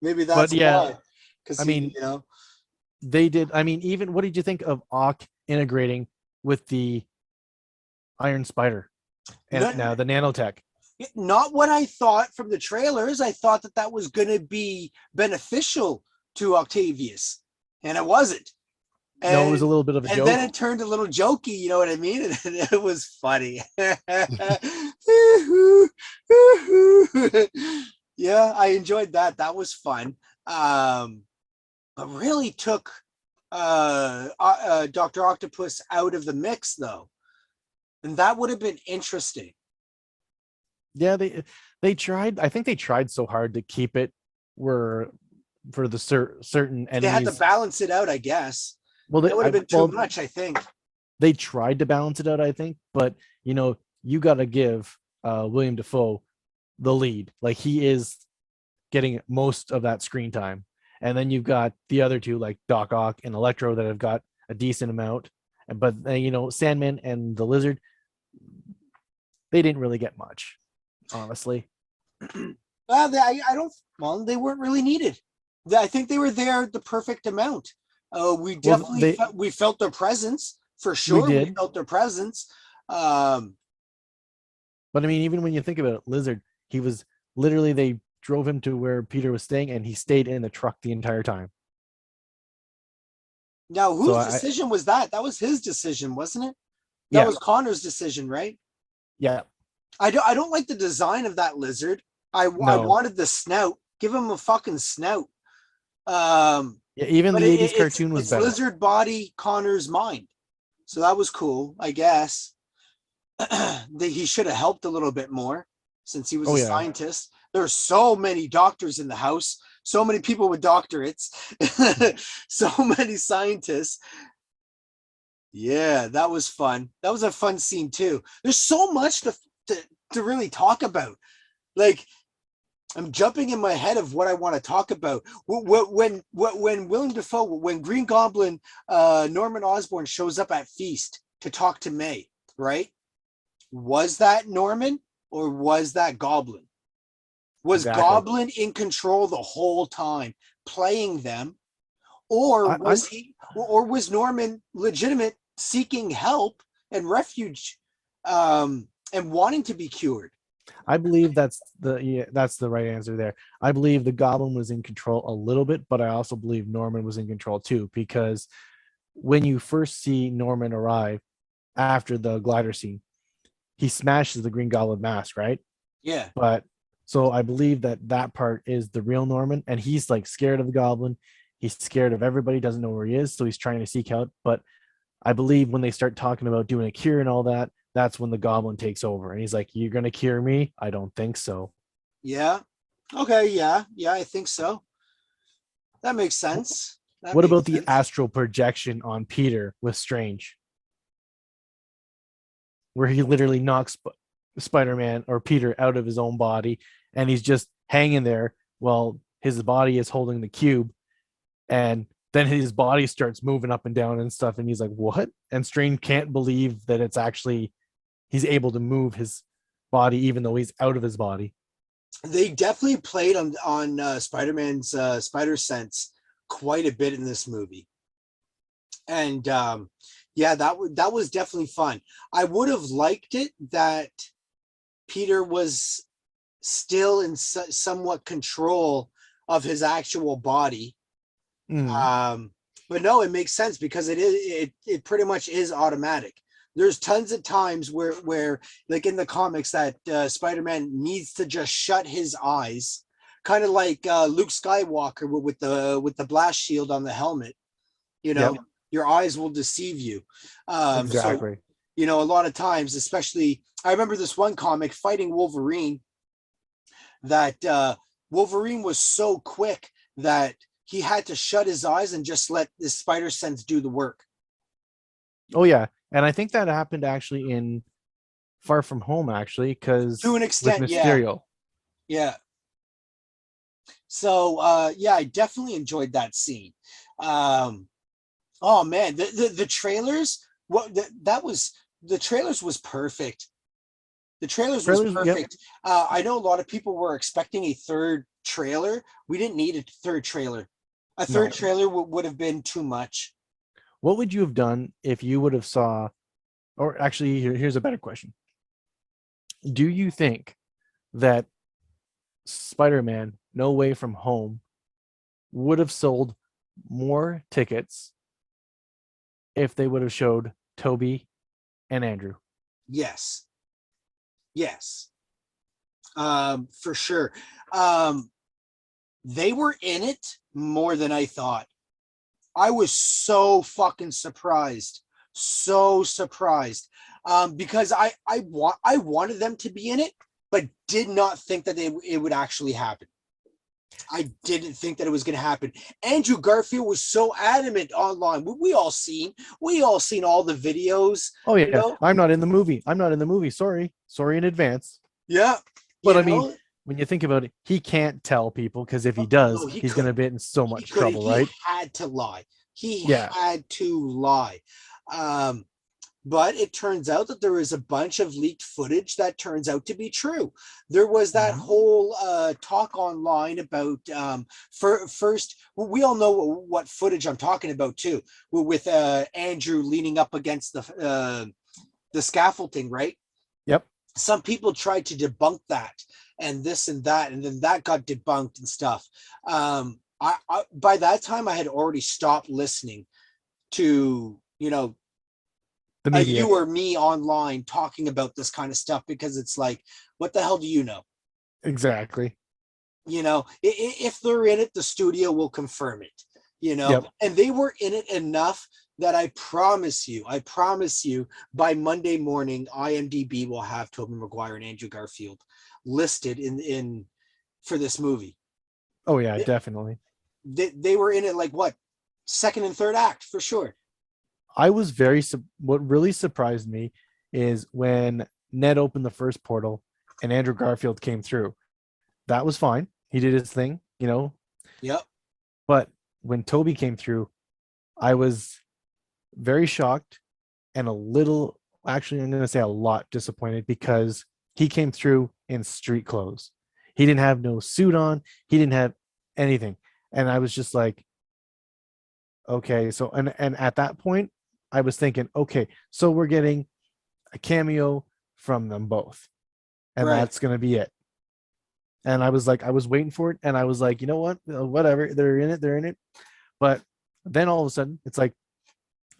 Maybe that's why. Because I mean, they did. I mean, even what did you think of Ock integrating with the Iron Spider and now the nanotech? Not what I thought from the trailers. I thought that was going to be beneficial to Octavius, and it wasn't. No, it was a little bit of a joke. And then it turned a little jokey, you know what I mean? And it was funny. Yeah, I enjoyed that. That was fun. But really took Dr. Octopus out of the mix, though. And that would have been interesting. Yeah, they tried. I think they tried so hard to keep it for the certain enemies. They had to balance it out, I guess. Well, it would have been too much, I think. They tried to balance it out, I think, but you got to give William Dafoe the lead. Like, he is getting most of that screen time, and then you've got the other two, like Doc Ock and Electro, that have got a decent amount. But Sandman and the Lizard, they didn't really get much, honestly. They weren't really needed. I think they were there the perfect amount. We definitely we felt their presence, for sure. We felt their presence. But I mean, even when you think about it, Lizard, he was literally, they drove him to where Peter was staying, and he stayed in the truck the entire time. Now, whose decision was that? That was his decision, wasn't it? That was Connor's decision, right? Yeah. I don't like the design of that lizard. I wanted the snout. Give him a fucking snout. Yeah, even the 80s cartoon was better. Lizard body, Connor's mind. So that was cool, I guess. He should have helped a little bit more since he was a scientist. There are so many doctors in the house, so many people with doctorates, so many scientists. Yeah, that was fun. That was a fun scene too. There's so much to really talk about. Like, I'm jumping in my head of what I want to talk about. When Willem Dafoe, when Green Goblin, Norman Osborn shows up at Feast to talk to May, right? Was that Norman or was that Goblin? Was Goblin in control the whole time, playing them, or was Norman legitimate, seeking help and refuge, and wanting to be cured? I believe that's the right answer there. I believe the Goblin was in control a little bit, but I also believe Norman was in control too, because when you first see Norman arrive after the glider scene, he smashes the Green Goblin mask, right? Yeah. But so I believe that part is the real Norman, and he's like scared of the Goblin. He's scared of everybody, doesn't know where he is, so he's trying to seek out. But I believe when they start talking about doing a cure and all that, that's when the Goblin takes over, and he's like, "You're gonna cure me? I don't think so." Yeah. Okay. Yeah. I think so. That makes sense. What about the astral projection on Peter with Strange, where he literally knocks Spider-Man or Peter out of his own body, and he's just hanging there while his body is holding the cube, and then his body starts moving up and down and stuff, and he's like, "What?" And Strange can't believe that it's actually he's able to move his body even though he's out of his body. They definitely played on Spider-Man's spider sense quite a bit in this movie, and that was definitely fun. I would have liked it that Peter was still in somewhat control of his actual body. But no, it makes sense because it pretty much is automatic. There's tons of times where like in the comics that Spider-Man needs to just shut his eyes, kind of like Luke Skywalker with the blast shield on the helmet. Your eyes will deceive you. Exactly. So, a lot of times, especially, I remember this one comic fighting Wolverine, that Wolverine was so quick that he had to shut his eyes and just let the spider sense do the work. Oh yeah, and I think that happened actually in Far From Home, actually, because to an extent, with Mysterio. Yeah. So I definitely enjoyed that scene. Oh man, the trailers, the trailers was perfect. The trailers was perfect. Yep. I know a lot of people were expecting a third trailer. We didn't need a third trailer. A third trailer would have been too much. What would you have done if you would have saw, or actually, here's a better question. Do you think that Spider-Man No Way From Home would have sold more tickets if they would have showed Toby and Andrew? Yes. For sure. They were in it more than I thought. I was so fucking surprised. Because I wanted them to be in it, but did not think that it would actually happen. I didn't think that it was going to happen. Andrew Garfield was so adamant online. We all seen all the videos. Oh yeah, I'm not in the movie. Sorry in advance. Yeah, but I mean, when you think about it, he can't tell people, because if he does, he's going to be in so much trouble, right? He had to lie. Had to lie. But it turns out that there is a bunch of leaked footage that turns out to be true. There was that whole talk online about first. We all know what footage I'm talking about too, with Andrew leaning up against the scaffolding, right? Yep. some people tried to debunk that and this and that, and then that got debunked and stuff. I by that time I had already stopped listening to, you know, The media. you or me online talking about this kind of stuff, because it's like, what the hell do you know? Exactly. You know, if they're in it, the studio will confirm it, you know. Yep. And they were in it enough that I promise you, by Monday morning, IMDb will have Tobey Maguire and Andrew Garfield listed in for this movie. Oh yeah, definitely. They were in it like what, second and third act for sure. I was what really surprised me is when Ned opened the first portal and Andrew Garfield came through. That was fine. He did his thing, you know. Yep. But when Toby came through, I was very shocked and a little, actually, I'm going to say a lot disappointed, because he came through in street clothes. He didn't have no suit on. He didn't have anything. And I was just like, okay. So, and at that point, I was thinking, okay, so we're getting a cameo from them both, and Right. that's going to be it. And I was like, I was waiting for it, and I was like, you know what, whatever, they're in it. But then all of a sudden, it's like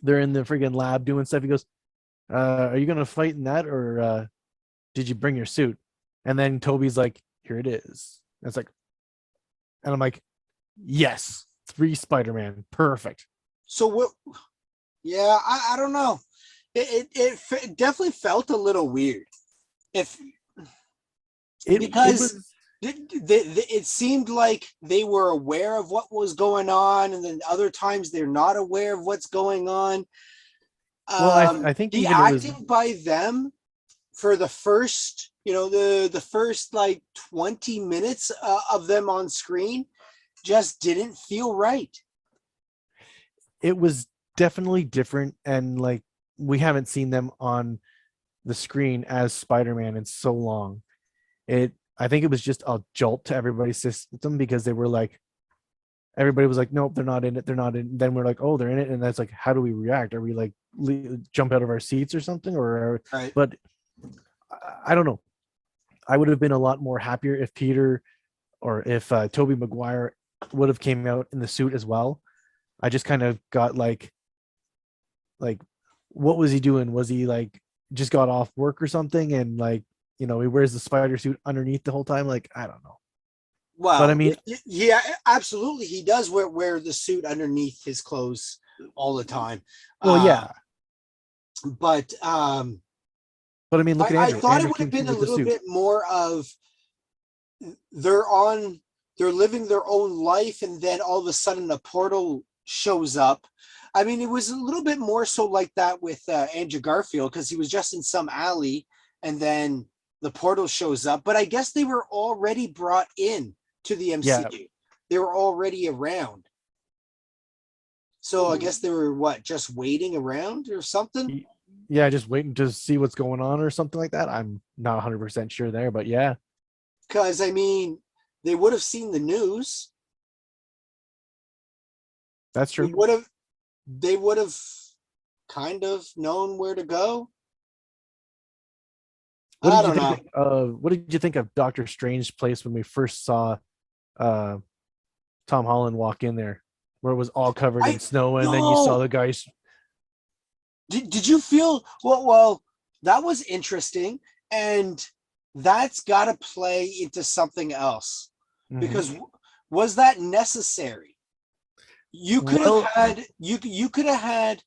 they're in the friggin' lab doing stuff. He goes, are you gonna fight in that, or did you bring your suit? And then Toby's like, here it is. And it's like, and I'm like, yes, 3 Spider-Man, perfect. So what? Yeah, I don't know. It definitely felt a little weird. If because it seemed like they were aware of what was going on, and then other times they're not aware of what's going on. Well, I think the even acting by them for the first, you know, the first like 20 minutes of them on screen just didn't feel right. it was definitely different, and like we haven't seen them on the screen as Spider-Man in so long. I think it was just a jolt to everybody's system, because they were like, everybody was like, nope, they're not in it, they're not in. Then we're like, oh, they're in it, and that's like, how do we react? Are we like jump out of our seats or something, or Right. But I don't know. I would have been a lot more happier if Peter, or if Tobey Maguire would have came out in the suit as well. I just kind of got like what was he doing? Was he like just got off work or something, and like, you know, he wears the spider suit underneath the whole time? Like, I don't know. Well, But I mean, yeah, absolutely. He does wear the suit underneath his clothes all the time. well, yeah. But But I mean, look at Andrew. I thought Andrew it would have came been through a with the little suit. bit more of they're living their own life, and then all of a sudden a portal shows up. I mean, it was a little bit more so like that with Andrew Garfield, because he was just in some alley, and then the portal shows up. But I guess they were already brought in to the MCU. Yeah. They were already around. So I guess they were just waiting around or something? Yeah, just waiting to see what's going on or something like that. I'm not 100% sure there, but yeah. Because, I mean, they would have seen the news. That's true. They would have kind of known where to go. I don't know. What did you think of Doctor Strange's place when we first saw Tom Holland walk in there, where it was all covered in snow, and then you saw the guys? Did you feel well? That was interesting, and that's got to play into something else, because was that necessary? You could have had you could have had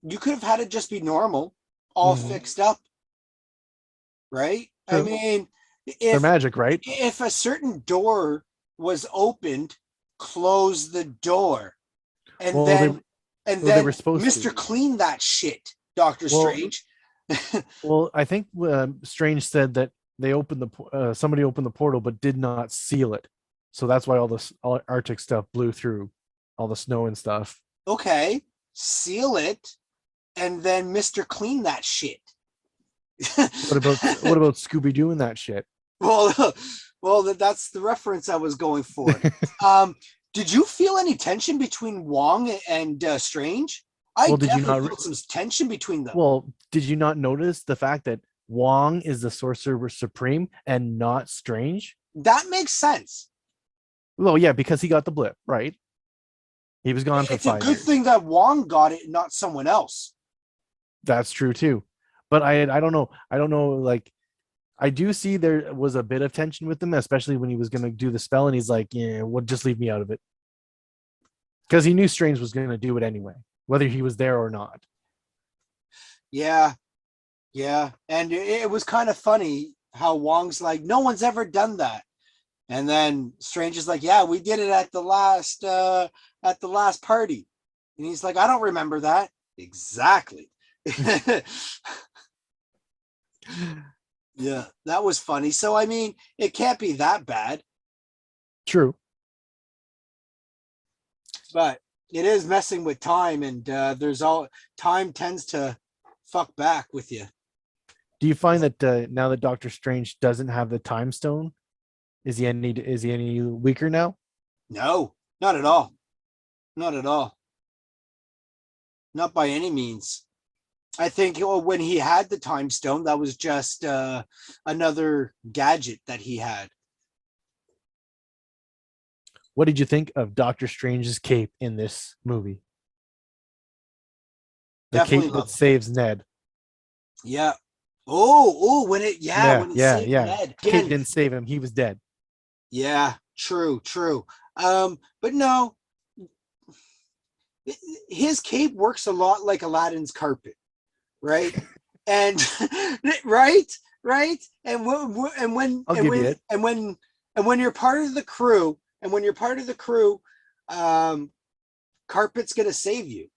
you could have had it just be normal, all fixed up, right? True. I mean, they're magic, right? If a certain door was opened, close the door, and then they were supposed Mr. to clean that shit, Doctor Strange. Well, I think Strange said that they opened somebody opened the portal but did not seal it, so that's why all this Arctic stuff blew through, all the snow and stuff. Okay, seal it, and then Mr. Clean that shit. what about Scooby doing that shit? Well, that's the reference I was going for. Did you feel any tension between Wong and Strange? I Well, did you definitely not? felt some tension between them. Well, did you not notice the fact that Wong is the Sorcerer Supreme and not Strange? That makes sense. Well, yeah, because he got the blip, right? He was gone for It's a 5 good years. thing that Wong got it, not someone else. That's true too. But I don't know. I don't know. Like, I do see there was a bit of tension with him, especially when he was going to do the spell, and he's like, "Yeah, well, just leave me out of it," because he knew Strange was going to do it anyway, whether he was there or not. Yeah, yeah. And it was kind of funny how Wong's like, no one's ever done that. And then Strange is like, yeah, we did it at the last party. And he's like, I don't remember that. Exactly. Yeah, that was funny. So I mean, it can't be that bad, True. but it is messing with time, and there's all time tends to fuck back with you. Do you find that now that Doctor Strange doesn't have the Time Stone, is he any weaker now? No, not at all. Not at all. Not by any means. I think when he had the time stone, that was just another gadget that he had. What did you think of Doctor Strange's cape in this movie? The Definitely cape that love. saves Ned. Yeah. Oh, when it Yeah, when it yeah, saved yeah. Ned Cape again. didn't save him. He was dead. Yeah, true. But no, his cape works a lot like Aladdin's carpet, right? And right, and I'll give you it. when you're part of the crew, um, carpet's gonna save you,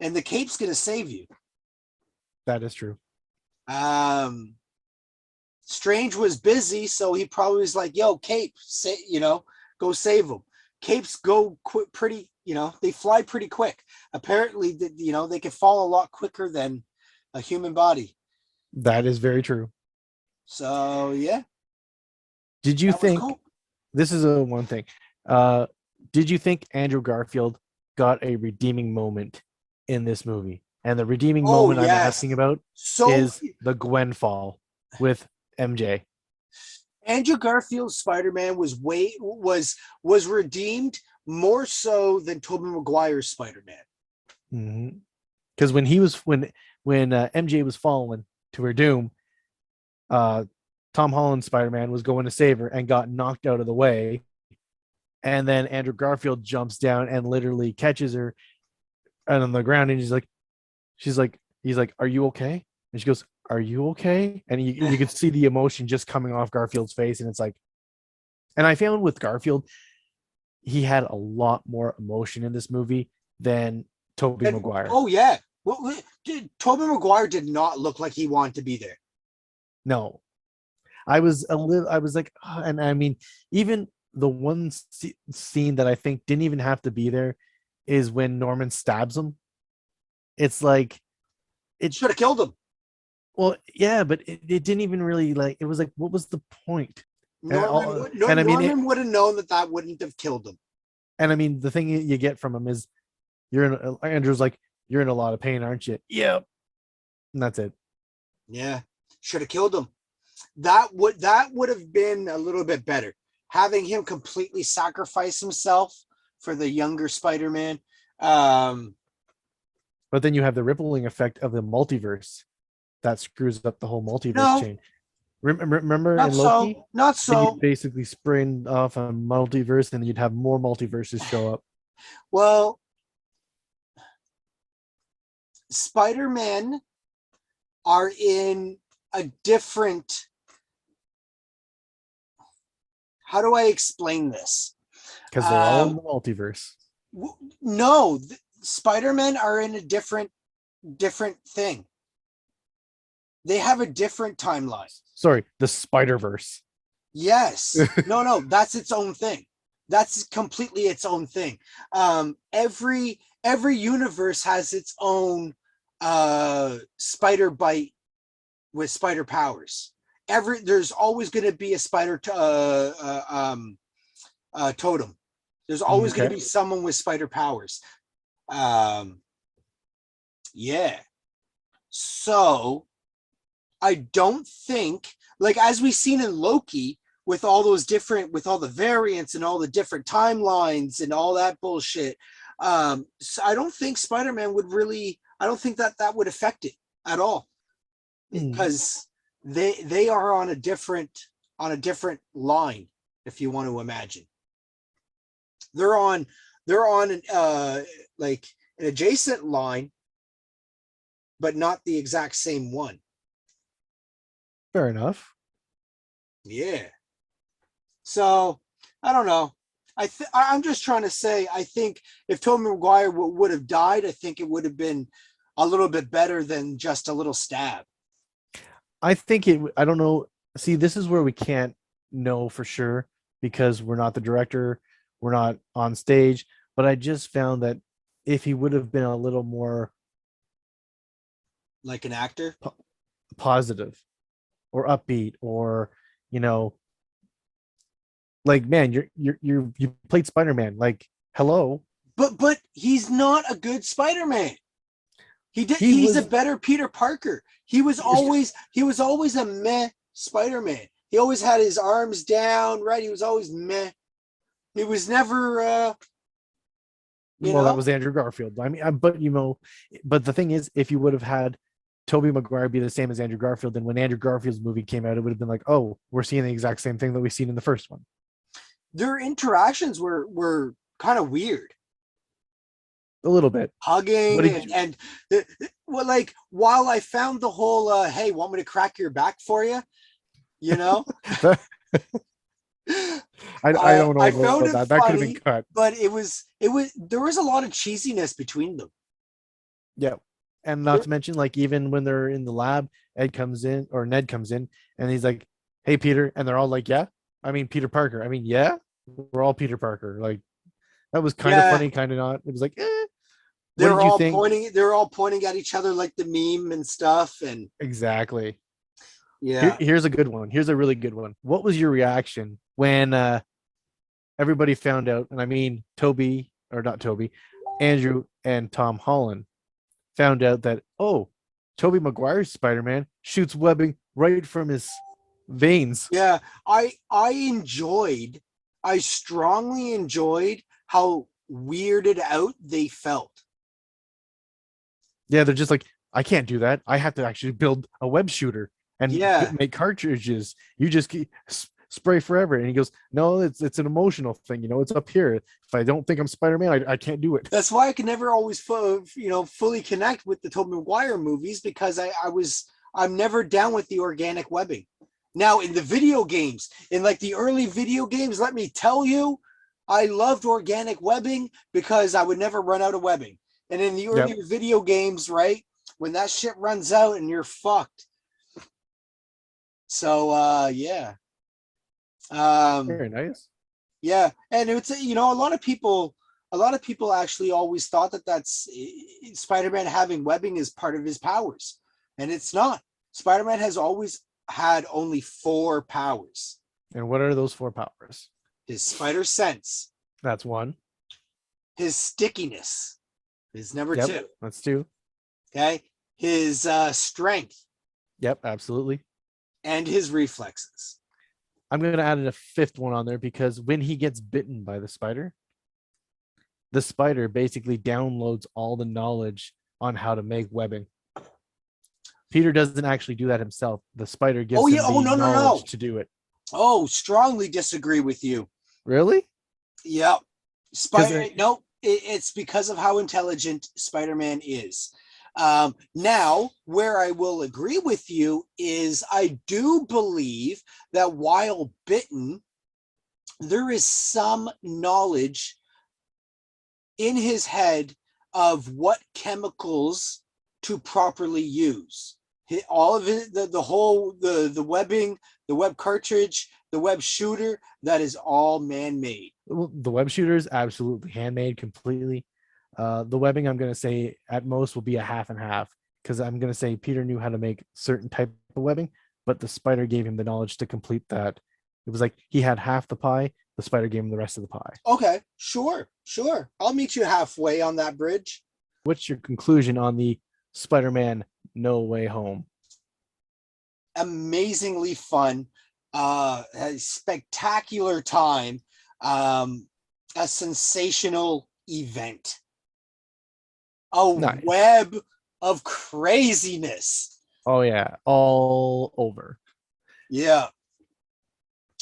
and the cape's gonna save you. That is true. Um, Strange was busy, so he probably was like, "Yo, cape, say, go save him." Capes go pretty, they fly pretty quick. Apparently, they can fall a lot quicker than a human body. That is very true. So yeah, Did you that was think cool. this is a one thing? Uh, did you think Andrew Garfield got a redeeming moment in this movie? And the redeeming Oh moment I'm yes. asking about So is the Gwen fall with MJ. Andrew Garfield's Spider-Man was redeemed more so than Tobey Maguire's Spider-Man. Because when MJ was falling to her doom, uh, Tom Holland's Spider-Man was going to save her and got knocked out of the way. And then Andrew Garfield jumps down and literally catches her and on the ground, and he's like, "Are you okay?" And she goes, "Are you okay?" And you can see the emotion just coming off Garfield's face, and it's like, and I found with Garfield, he had a lot more emotion in this movie than Tobey Maguire. Oh yeah, Tobey Maguire did not look like he wanted to be there. No, I was like, oh, and I mean, even the one scene that I think didn't even have to be there is when Norman stabs him. It's like it Should have killed him. well, yeah, but it didn't even really like it was like, what was the point? And I mean Norman would have known that wouldn't have killed him. and I mean the thing you get from him is Andrew's like, "You're in a lot of pain, aren't you?" Yep. And that's it. Yeah, should have killed him. That would have been a little bit better. Having him completely sacrifice himself for the younger Spider-Man. But then you have the rippling effect of the multiverse that screws up the whole multiverse No, chain. Remember not in Loki? so. Not Then so. you'd basically spring off a multiverse, and you'd have more multiverses show up. Well, Spider-Man are in a different. How do I explain this? Because they're all in the multiverse. No, Spider-Man are in a different thing. They have a different timeline. Sorry, the Spider-Verse. Yes. No, that's its own thing. That's completely its own thing. Every universe has its own spider bite with spider powers. There's always going to be a spider totem. There's always going to be someone with spider powers. Yeah. So I don't think, like, as we've seen in Loki, with all the variants and all the different timelines and all that bullshit, so I don't think Spider-Man would really, I don't think that would affect it at all, because they are on a different line, if you want to imagine. They're on like an adjacent line, but not the exact same one. Fair enough. Yeah. So I don't know. I'm just trying to say, I think if Tobey Maguire would have died, I think it would have been a little bit better than just a little stab. I think it. I don't know. See, this is where we can't know for sure because we're not the director, we're not on stage. But I just found that if he would have been a little more like an actor, positive or upbeat, or like, man, you played Spider-Man. Like, hello. But he's not a good Spider-Man. He's was a better Peter Parker. He was always a meh Spider-Man. He always had his arms down, right? He was always meh. He was never that was Andrew Garfield. I mean, but the thing is, if you would have had Tobey Maguire be the same as Andrew Garfield, then when Andrew Garfield's movie came out, it would have been like, oh, we're seeing the exact same thing that we've seen in the first one. Their interactions were kind of weird. A little bit. Hugging and well, like, while I found the whole hey, want me to crack your back for you? I don't know. I found it that funny, could have been cut. But it was there was a lot of cheesiness between them. Yeah. And not to mention, like, even when they're in the lab, Ned comes in, and he's like, hey, Peter. And they're all like, yeah. I mean, Peter Parker. I mean, yeah, we're all Peter Parker. Like, that was kind of funny, kind of not. It was like, They're all pointing at each other like the meme and stuff. And exactly. Yeah. Here's a good one. Here's a really good one. What was your reaction when everybody found out? And I mean, Andrew and Tom Holland found out that, oh, Tobey Maguire's Spider-Man shoots webbing right from his veins. Yeah, I strongly enjoyed how weirded out they felt. Yeah, they're just like, I can't do that. I have to actually build a web shooter and make cartridges. You just spray forever. And he goes, no, it's an emotional thing. It's up here. If I don't think I'm Spider-Man, I can't do it. That's why I can never always fully connect with the Tobey Maguire movies, because I'm never down with the organic webbing. Now, in the video games, in like the early video games, let me tell you, I loved organic webbing because I would never run out of webbing. And in the earlier video games, right, when that shit runs out and you're fucked. So, yeah. Very nice. Yeah, and it's a lot of people actually always thought that's Spider-Man having webbing is part of his powers, and it's not. Spider-Man has always had only 4 powers. And what are those 4 powers? His spider sense. That's 1. His stickiness is number 2. That's 2. Okay. His strength. Yep, absolutely. And his reflexes. I'm going to add a 5th one on there, because when he gets bitten by the spider basically downloads all the knowledge on how to make webbing. Peter doesn't actually do that himself. The spider gives him the knowledge to do it. Oh, strongly disagree with you. Really? Yeah. It's because of how intelligent Spider-Man is. Now, where I will agree with you is I do believe that while bitten, there is some knowledge in his head of what chemicals to properly use. All of it, the webbing, the web cartridge, the web shooter, that is all man-made. The web shooter is absolutely handmade completely. The webbing, I'm going to say at most will be a half and half, because I'm going to say Peter knew how to make certain type of webbing, but the spider gave him the knowledge to complete that. It was like he had half the pie, the spider gave him the rest of the pie. Okay, sure. I'll meet you halfway on that bridge. What's your conclusion on the Spider-Man No Way Home. Amazingly fun, a spectacular time, a sensational event, a Nice. web of craziness. Oh yeah, all over. Yeah.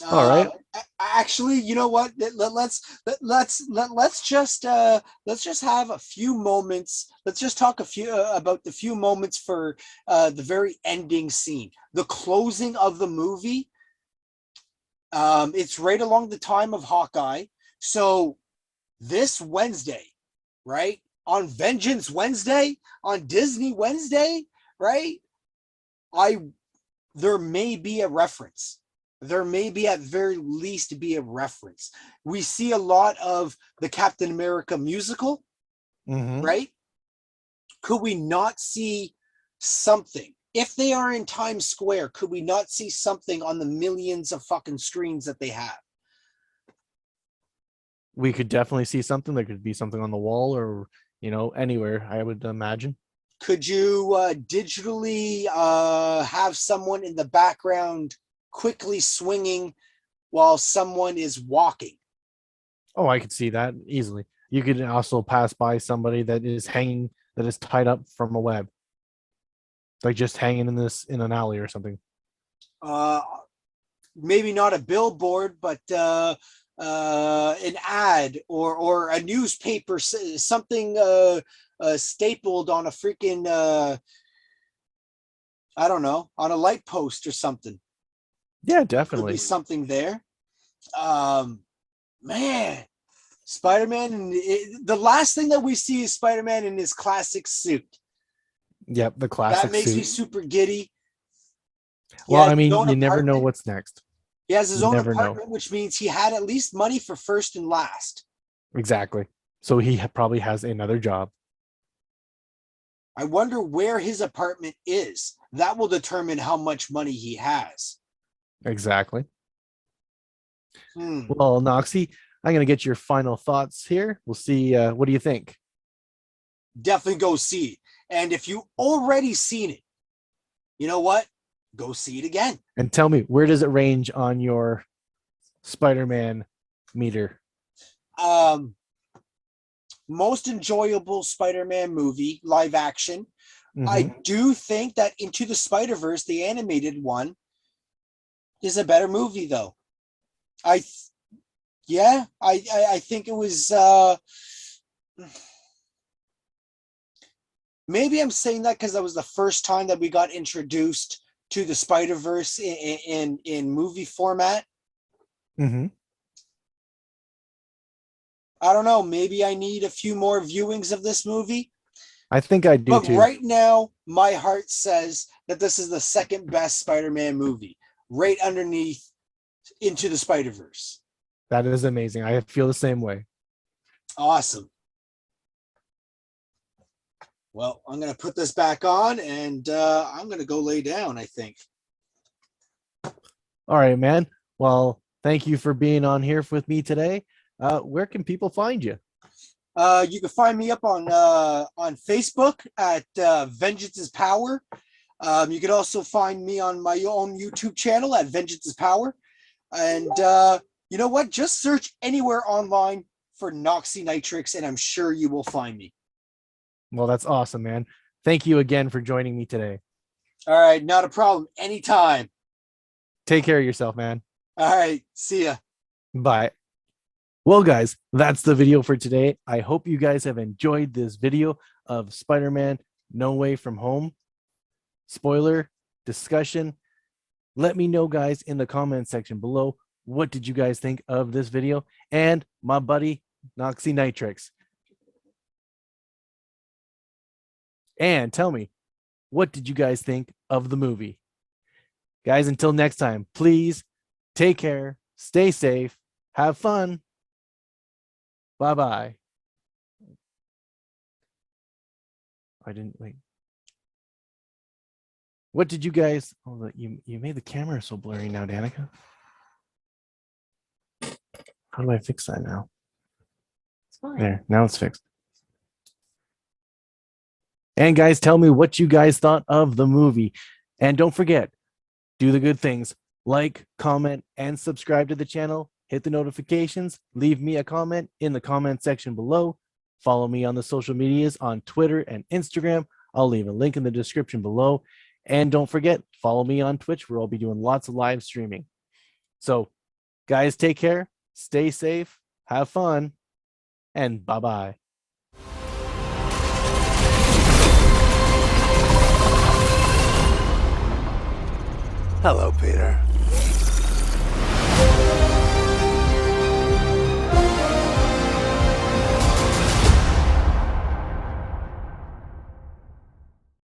All right. Actually, you know what? Let's just have a few moments. Let's just talk a few about the few moments for the very ending scene, the closing of the movie. It's right along the time of Hawkeye. So this Wednesday, right? On Vengeance Wednesday, on Disney Wednesday, right? I There may be a reference. There may be at very least be a reference. We see a lot of the Captain America musical, right? Could we not see something? If they are in Times Square, could we not see something on the millions of fucking screens that they have? We could definitely see something. There could be something on the wall or, anywhere, I would imagine. Could you digitally have someone in the background quickly swinging while someone is walking? Oh, I could see that easily. You could also pass by somebody that is hanging, that is tied up from a web, like just hanging in an alley or something. Uh, Maybe not a billboard, but an ad or a newspaper, something stapled on a freaking I don't know, on a light post or something. Yeah, Could be definitely. something there. Um, Man, Spider-Man, and the last thing that we see is Spider-Man in his classic suit. Yep, the That classic makes me suit. super giddy. He Well, has I his mean, own you never know apartment. what's next. He has his You own never know. apartment, which means he had at least money for first and last. Exactly. So he probably has another job. I wonder where his apartment is. That will determine how much money he has. Exactly. Hmm. Well, Noxie, I'm going to get your final thoughts here. We'll see. What do you think? Definitely go see it. And if you already seen it, you know what? Go see it again. And tell me, where does it range on your Spider-Man meter? Um, Most enjoyable Spider-Man movie, live action. Mm-hmm. I do think that Into the Spider-Verse, the animated one, is a better movie though. I Yeah, I think it was maybe I'm saying that because that was the first time that we got introduced to the Spider-Verse in movie format. Mm-hmm. I don't know, maybe I need a few more viewings of this movie. I think I do But too. right now, my heart says that this is the second best Spider-Man movie, right underneath Into the Spider-Verse. That is amazing. I feel the same way. Awesome. Well, I'm going to put this back on and I'm going to go lay down, I think. All right, man. Well, thank you for being on here with me today. Where can people find you? You can find me up on Facebook at Vengeance is Power. You can also find me on my own YouTube channel at Vengeance is Power. And you know what? Just search anywhere online for Noxie Nitrix, and I'm sure you will find me. Well, that's awesome, man. Thank you again for joining me today. All right, not a problem. Anytime. Take care of yourself, man. All right, see ya. Bye. Well, guys, that's the video for today. I hope you guys have enjoyed this video of Spider-Man No Way From Home. Spoiler discussion. Let me know, guys, in the comment section below. What did you guys think of this video? And my buddy, Noxie Nitrix. And tell me, what did you guys think of the movie? Guys, until next time, please take care, stay safe, have fun. Bye-bye. I didn't wait. What did you guys? Oh, you made the camera so blurry now, Danica. How do I fix that now? There, now it's fixed. And guys, tell me what you guys thought of the movie. And don't forget, do the good things. Like, comment, and subscribe to the channel. Hit the notifications. Leave me a comment in the comment section below. Follow me on the social medias on Twitter and Instagram. I'll leave a link in the description below. And don't forget, follow me on Twitch, where I'll be doing lots of live streaming. So, guys, take care, stay safe, have fun, and bye-bye. Hello, Peter.